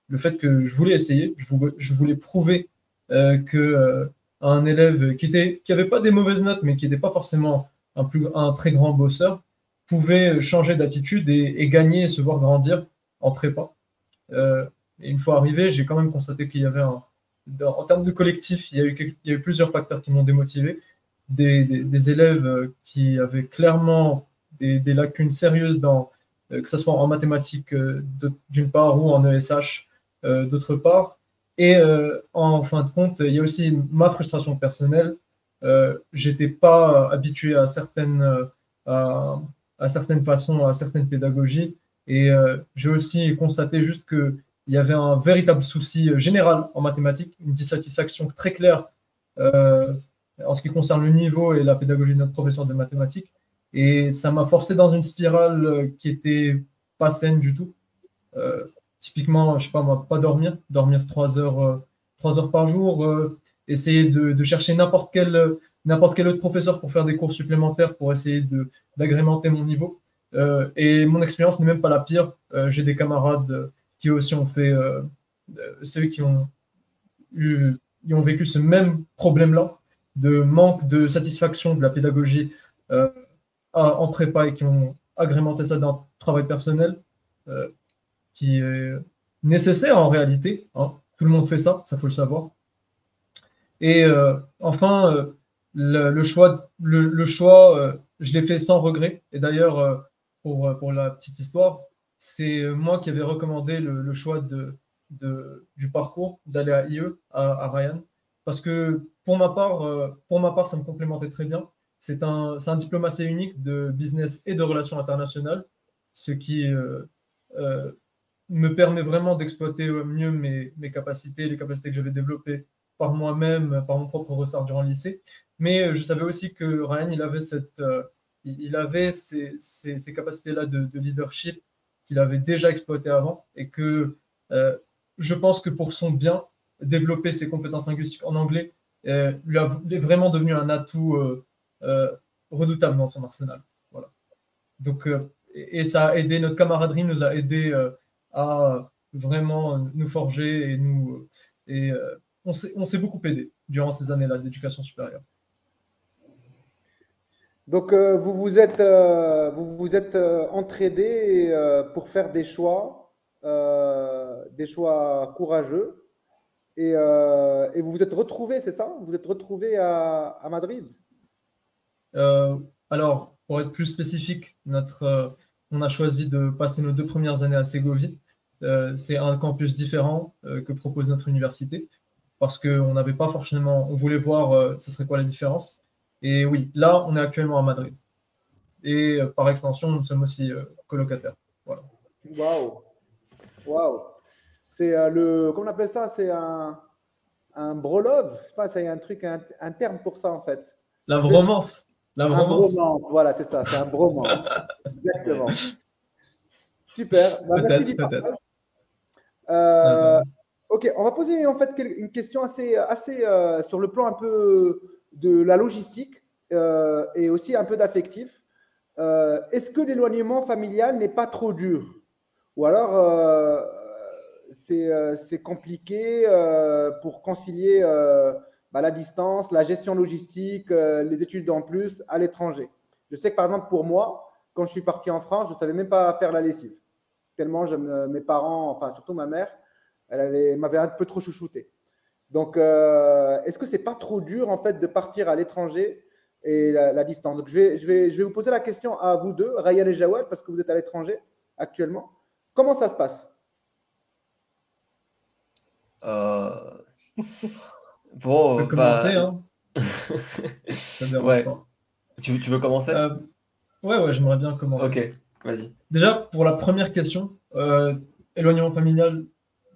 le fait que je voulais essayer, je voulais prouver que un élève qui avait pas des mauvaises notes, mais qui n'était pas forcément un très grand bosseur, pouvait changer d'attitude et gagner et se voir grandir en prépa. Et une fois arrivé, j'ai quand même constaté qu'il y avait en termes de collectif, il y a eu plusieurs facteurs qui m'ont démotivé. Des élèves qui avaient clairement des lacunes sérieuses que ce soit en mathématiques d'une part ou en ESH d'autre part. Et en fin de compte, il y a aussi ma frustration personnelle. J'étais pas habitué à certaines façons, à certaines pédagogies. Et j'ai aussi constaté juste qu'il y avait un véritable souci général en mathématiques, une dissatisfaction très claire en ce qui concerne le niveau et la pédagogie de notre professeur de mathématiques. Et ça m'a forcé dans une spirale qui était pas saine du tout. Typiquement, je sais pas moi, pas dormir 3 heures par jour, essayer de chercher n'importe quel autre professeur pour faire des cours supplémentaires pour essayer d'agrémenter mon niveau. Et mon expérience n'est même pas la pire. J'ai des camarades qui aussi ont fait, ceux qui ont vécu ce même problème-là, de manque de satisfaction de la pédagogie en prépa et qui ont agrémenté ça d'un travail personnel qui est nécessaire en réalité. Hein. Tout le monde fait ça, ça faut le savoir. Et enfin, le choix, je l'ai fait sans regret. Et d'ailleurs, pour la petite histoire, c'est moi qui avais recommandé le choix du parcours d'aller à IE, à Ryan. Parce que pour ma part, ça me complémentait très bien. C'est un diplôme assez unique de business et de relations internationales, ce qui me permet vraiment d'exploiter mieux mes capacités, les capacités que j'avais développées par moi-même, par mon propre ressort durant le lycée. Mais je savais aussi que Ryan, il avait ces capacités-là de leadership qu'il avait déjà exploitées avant et que je pense que pour son bien, développer ses compétences linguistiques en anglais lui est vraiment devenu un atout redoutable dans son arsenal. Voilà. Donc, et ça a aidé, notre camaraderie nous a aidé à vraiment nous forger et on s'est beaucoup aidé durant ces années-là d'éducation supérieure. Donc, vous vous êtes entraidés pour faire des choix courageux et vous vous êtes retrouvés, c'est ça? Vous vous êtes retrouvés à Madrid? Alors, pour être plus spécifique, on a choisi de passer nos 2 premières années à Ségovie. C'est un campus différent que propose notre université parce qu'on n'avait pas forcément, on voulait voir ce serait quoi la différence. Et oui, là, on est actuellement à Madrid. Et par extension, nous sommes aussi colocataires. Voilà. Waouh! Waouh! C'est comment on appelle ça? C'est un brolove? Je sais pas, il y a un truc, un terme pour ça en fait. La bromance. Un bromance, voilà, c'est ça, c'est un bromance. Exactement. Super. Bah, merci du partage. Ok, on va poser en fait une question assez sur le plan un peu de la logistique et aussi un peu d'affectif. Est-ce que l'éloignement familial n'est pas trop dur? Ou alors c'est compliqué pour concilier la distance, la gestion logistique, les études en plus à l'étranger? Je sais que par exemple pour moi, quand je suis parti en France, je ne savais même pas faire la lessive. Tellement mes parents, enfin surtout ma mère, m'avait un peu trop chouchouté. Donc, est-ce que c'est pas trop dur en fait de partir à l'étranger et la distance? Donc, je vais vous poser la question à vous deux, Ryan et Jawad, parce que vous êtes à l'étranger actuellement. Comment ça se passe? Je Bon, peux commencer, bah, hein, ça ne dérange ouais. pas. Tu veux commencer? Euh, ouais, j'aimerais bien commencer. Ok, vas-y. Déjà, pour la première question, éloignement familial,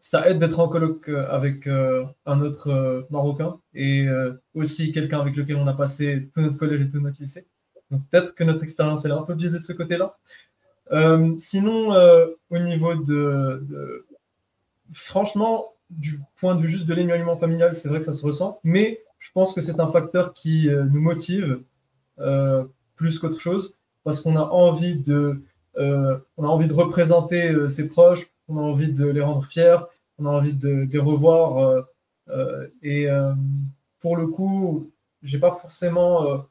ça aide d'être en coloc avec un autre Marocain et aussi quelqu'un avec lequel on a passé tout notre collège et tout notre lycée. Donc peut-être que notre expérience elle est un peu biaisée de ce côté-là. Sinon, au niveau franchement, du point de vue juste de l'éloignement familial, c'est vrai que ça se ressent, mais je pense que c'est un facteur qui nous motive euh, plus qu'autre chose, parce qu'on a on a envie de représenter ses proches, on a envie de les rendre fiers, on a envie de les revoir. Et pour le coup, j'ai pas forcément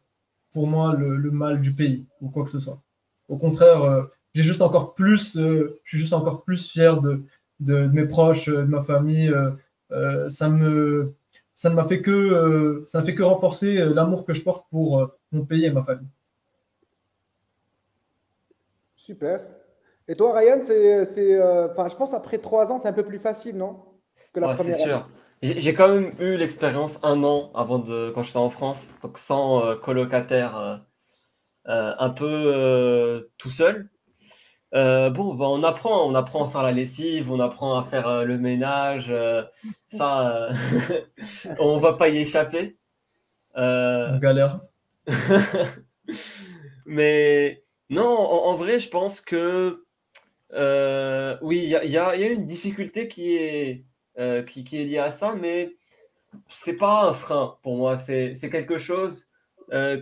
pour moi le mal du pays ou quoi que ce soit. Au contraire, je suis juste encore plus fier de mes proches, de ma famille. Ça ne m'a fait ça ne fait que renforcer l'amour que je porte pour mon pays et ma famille. Super. Et toi, Ryan, enfin, je pense après 3 ans, c'est un peu plus facile, non? Que la Ouais, c'est première année. sûr. J'ai quand même eu l'expérience 1 an quand j'étais en France, donc sans colocataire, un peu tout seul. Bon, bah, on apprend à faire la lessive, on apprend à faire le ménage, ça, on va pas y échapper. On Euh, galère. mais non, en vrai, je pense que oui, il y a une difficulté qui est liée à ça, mais c'est pas un frein pour moi. C'est quelque chose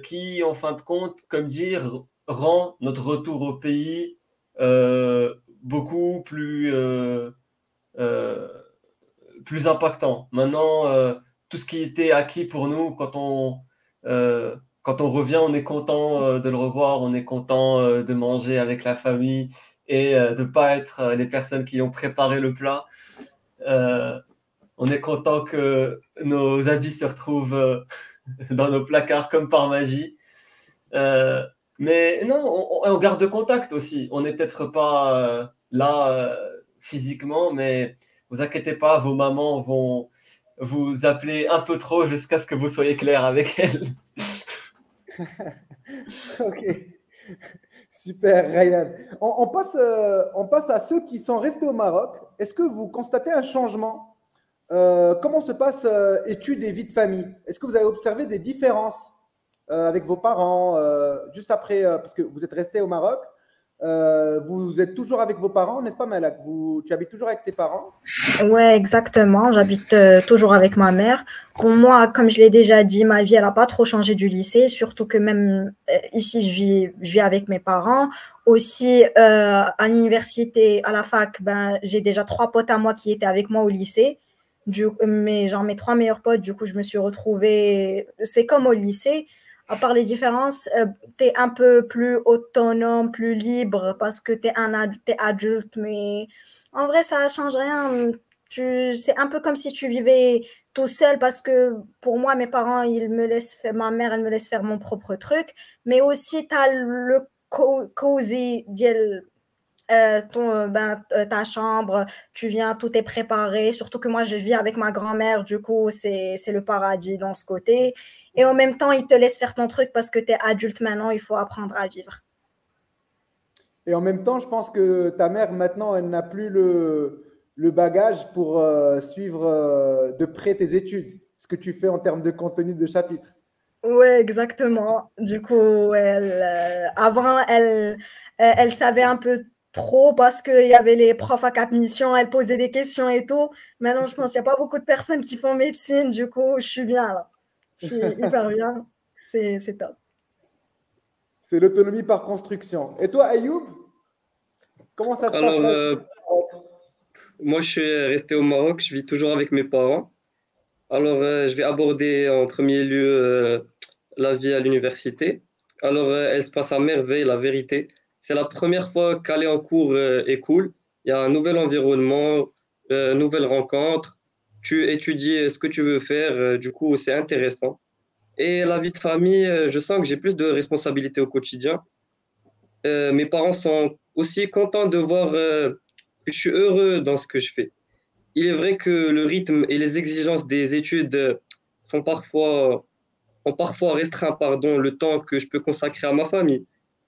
qui, en fin de compte, comme dire, rend notre retour au pays beaucoup euh, plus impactant. Maintenant, tout ce qui était acquis pour nous, quand on revient, on est content de le revoir, on est content de manger avec la famille et de ne pas être les personnes qui ont préparé le plat. Euh, on est content que nos habits se retrouvent dans nos placards comme par magie. Euh, mais non, on garde contact aussi. On n'est peut-être pas là physiquement, mais vous inquiétez pas, vos mamans vont vous appeler un peu trop jusqu'à ce que vous soyez clair avec elles. Ok. Super, Ryan. On passe à ceux qui sont restés au Maroc. Est-ce que vous constatez un changement? Comment se passe études et vie de famille? Est-ce que vous avez observé des différences avec vos parents juste après, parce que vous êtes resté au Maroc, vous êtes toujours avec vos parents, n'est-ce pas, Malak? Tu habites toujours avec tes parents? Ouais, exactement. J'habite toujours avec ma mère. Pour moi, comme je l'ai déjà dit, ma vie, elle n'a pas trop changé du lycée, surtout que même ici, je vis avec mes parents. Aussi, à l'université, à la fac, ben, j'ai déjà 3 potes à moi qui étaient avec moi au lycée. Mais genre mes 3 meilleurs potes, du coup, je me suis retrouvée. C'est comme au lycée. À part les différences, tu es un peu plus autonome, plus libre parce que t'es adulte, mais en vrai, ça ne change rien. C'est un peu comme si tu vivais tout seul parce que pour moi, mes parents, ils me laissent faire, ma mère, elle me laisse faire mon propre truc. Mais aussi, tu as le cozy, ta chambre, tu viens, tout est préparé. Surtout que moi, je vis avec ma grand-mère, du coup, c'est le paradis dans ce côté. Et en même temps, ils te laissent faire ton truc parce que tu es adulte maintenant, il faut apprendre à vivre. Et en même temps, je pense que ta mère, maintenant, elle n'a plus le bagage pour suivre de près tes études, ce que tu fais en termes de contenu de chapitre. Ouais, exactement. Du coup, avant, elle savait un peu trop parce qu'il y avait les profs à cap mission, elle posait des questions et tout. Maintenant, je pense qu'il n'y a pas beaucoup de personnes qui font médecine. Du coup, je suis bien là. Je suis hyper bien. C'est top. C'est l'autonomie par construction. Et toi, Ayoub, comment ça se passe Alors, là? moi, je suis resté au Maroc, je vis toujours avec mes parents. Alors, je vais aborder en premier lieu la vie à l'université. Alors, elle se passe à merveille, la vérité. C'est la première fois qu'aller en cours est cool. Il y a un nouvel environnement, nouvelles rencontres. Tu étudies ce que tu veux faire, du coup, c'est intéressant. Et la vie de famille, je sens que j'ai plus de responsabilités au quotidien. Mes parents sont aussi contents de voir que je suis heureux dans ce que je fais. Il est vrai que le rythme et les exigences des études ont parfois restreint, pardon, le temps que je peux consacrer à ma famille.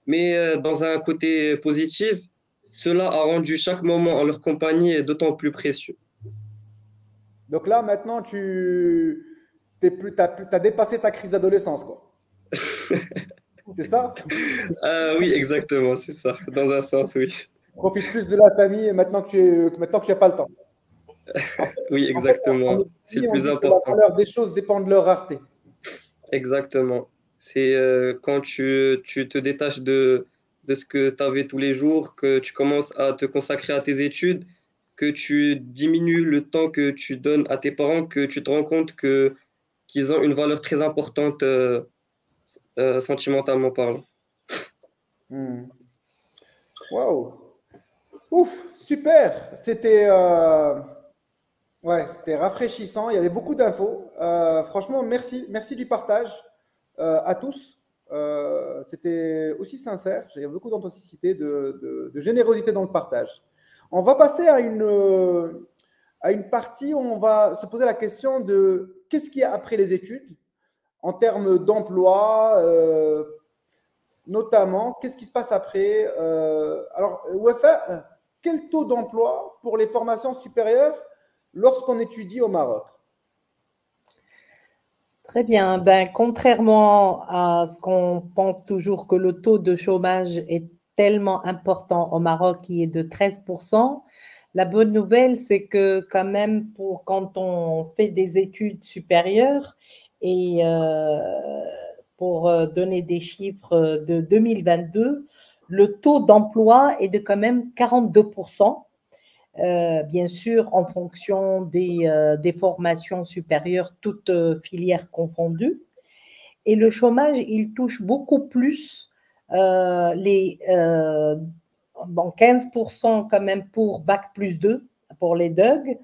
Mais dans un côté positif, cela a rendu chaque moment en leur compagnie d'autant plus précieux. Donc là, maintenant, t'as dépassé ta crise d'adolescence, quoi. C'est ça? Oui, exactement, c'est ça. Dans un sens, oui. Profite plus de la famille maintenant que tu n'as pas le temps. Oui, En fait, en exactement. C'est le économie, on plus dit que la important. valeur des choses dépend de leur rareté. Exactement. C'est quand tu te détaches de ce que tu avais tous les jours, que tu commences à te consacrer à tes études, que tu diminues le temps que tu donnes à tes parents, que tu te rends compte qu'ils ont une valeur très importante sentimentalement parlant. Hmm. Waouh! Ouf, super! C'était rafraîchissant. Il y avait beaucoup d'infos. Franchement, merci du partage à tous. C'était aussi sincère. Il y a beaucoup d'authenticité, de générosité dans le partage. On va passer à une partie où on va se poser la question de qu'est-ce qu'il y a après les études en termes d'emploi, notamment, qu'est-ce qui se passe après? Alors, Wafa, quel taux d'emploi pour les formations supérieures lorsqu'on étudie au Maroc? Très bien. Ben, contrairement à ce qu'on pense toujours que le taux de chômage est tellement important au Maroc, qui est de 13%, la bonne nouvelle, c'est que quand même, quand on fait des études supérieures, et pour donner des chiffres de 2022, le taux d'emploi est de quand même 42%. Bien sûr, en fonction des formations supérieures, toutes filières confondues. Et le chômage, il touche beaucoup plus les 15% quand même pour Bac+2, pour les DUG,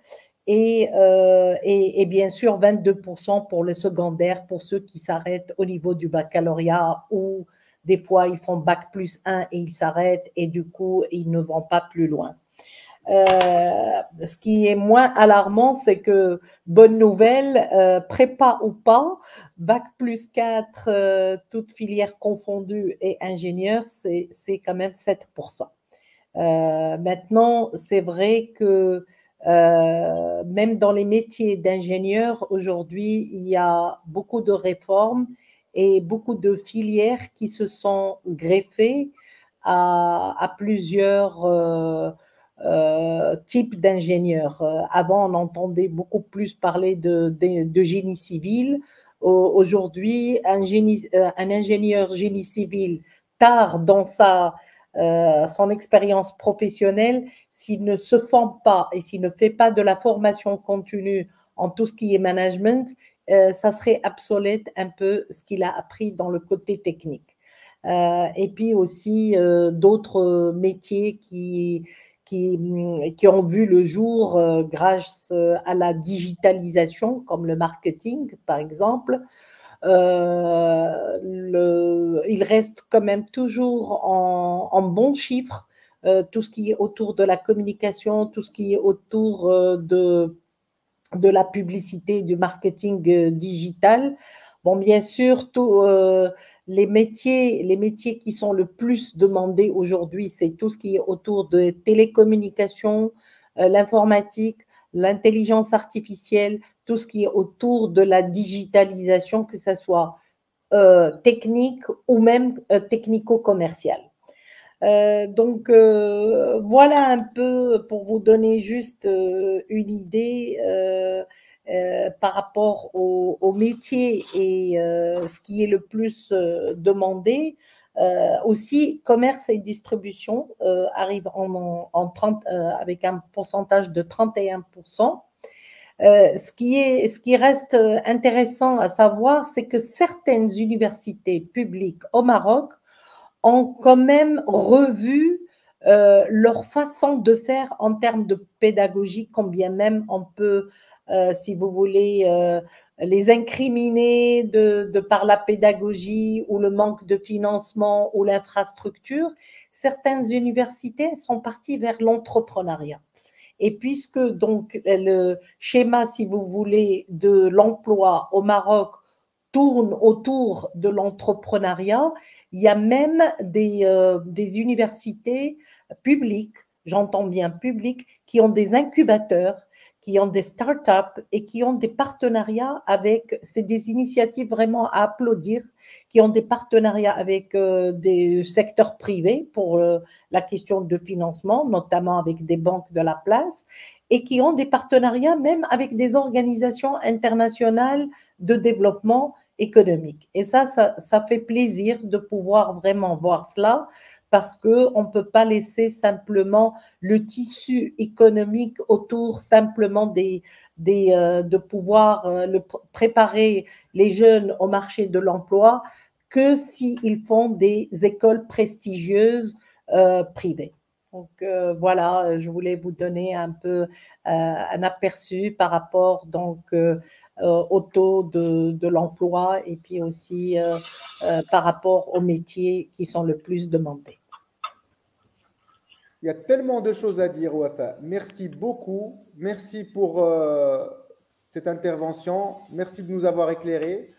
et bien sûr 22% pour le secondaire, pour ceux qui s'arrêtent au niveau du baccalauréat, ou des fois ils font Bac+1 et ils s'arrêtent, et du coup, ils ne vont pas plus loin. Ce qui est moins alarmant, c'est que, bonne nouvelle, prépa ou pas, Bac+4, toutes filières confondues et ingénieurs, c'est quand même 7%. Maintenant, c'est vrai que même dans les métiers d'ingénieur, aujourd'hui, il y a beaucoup de réformes et beaucoup de filières qui se sont greffées à plusieurs types d'ingénieurs. Avant, on entendait beaucoup plus parler de génie civil. Aujourd'hui, un ingénieur génie civil, tard dans son expérience professionnelle, s'il ne se forme pas et s'il ne fait pas de la formation continue en tout ce qui est management, ça serait obsolète un peu ce qu'il a appris dans le côté technique. Et puis aussi d'autres métiers qui ont vu le jour grâce à la digitalisation, comme le marketing, par exemple. Il reste quand même toujours en bons chiffres tout ce qui est autour de la communication, tout ce qui est autour de la publicité, du marketing digital. Bon, bien sûr, les métiers qui sont le plus demandés aujourd'hui, c'est tout ce qui est autour de télécommunications, l'informatique, l'intelligence artificielle, tout ce qui est autour de la digitalisation, que ce soit technique ou même technico-commercial. Donc, voilà un peu pour vous donner juste une idée par rapport au métier et ce qui est le plus demandé. Aussi, commerce et distribution arrivent avec un pourcentage de 31%. Ce qui reste intéressant à savoir, c'est que certaines universités publiques au Maroc ont quand même revu leur façon de faire en termes de pédagogie, quand bien même on peut, si vous voulez, les incriminer de par la pédagogie ou le manque de financement ou l'infrastructure. Certaines universités sont parties vers l'entrepreneuriat. Et puisque donc le schéma, si vous voulez, de l'emploi au Maroc tourne autour de l'entrepreneuriat, il y a même des universités publiques, j'entends bien publiques, qui ont des incubateurs, qui ont des startups et qui ont des partenariats avec, c'est des initiatives vraiment à applaudir, qui ont des partenariats avec des secteurs privés pour la question de financement, notamment avec des banques de la place, et qui ont des partenariats même avec des organisations internationales de développement économique. Et ça fait plaisir de pouvoir vraiment voir cela, parce qu'on ne peut pas laisser simplement le tissu économique autour simplement de pouvoir préparer les jeunes au marché de l'emploi que s'ils font des écoles prestigieuses privées. Donc voilà, je voulais vous donner un peu un aperçu par rapport donc au taux de l'emploi et puis aussi par rapport aux métiers qui sont le plus demandés. Il y a tellement de choses à dire, Wafa. Merci beaucoup. Merci pour cette intervention. Merci de nous avoir éclairés.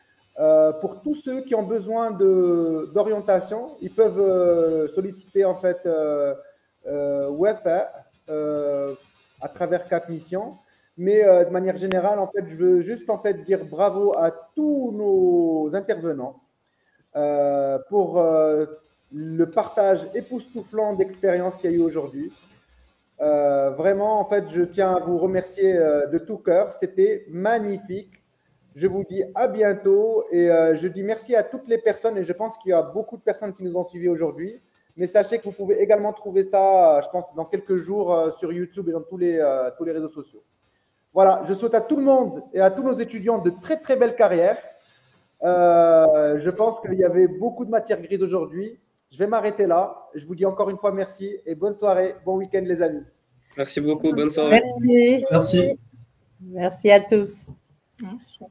Pour tous ceux qui ont besoin d'orientation, ils peuvent solliciter en fait Wafa à travers Cap Mission. Mais de manière générale, en fait, je veux juste en fait dire bravo à tous nos intervenants pour le partage époustouflant d'expériences qu'il y a eu aujourd'hui. Vraiment, en fait, je tiens à vous remercier de tout cœur. C'était magnifique. Je vous dis à bientôt et je dis merci à toutes les personnes et je pense qu'il y a beaucoup de personnes qui nous ont suivis aujourd'hui. Mais sachez que vous pouvez également trouver ça, je pense, dans quelques jours sur YouTube et dans tous les réseaux sociaux. Voilà, je souhaite à tout le monde et à tous nos étudiants de très, très belles carrières. Je pense qu'il y avait beaucoup de matière grise aujourd'hui. Je vais m'arrêter là. Je vous dis encore une fois merci et bonne soirée, bon week-end les amis. Merci beaucoup, bonne soirée. Merci. Merci. Merci à tous. Merci.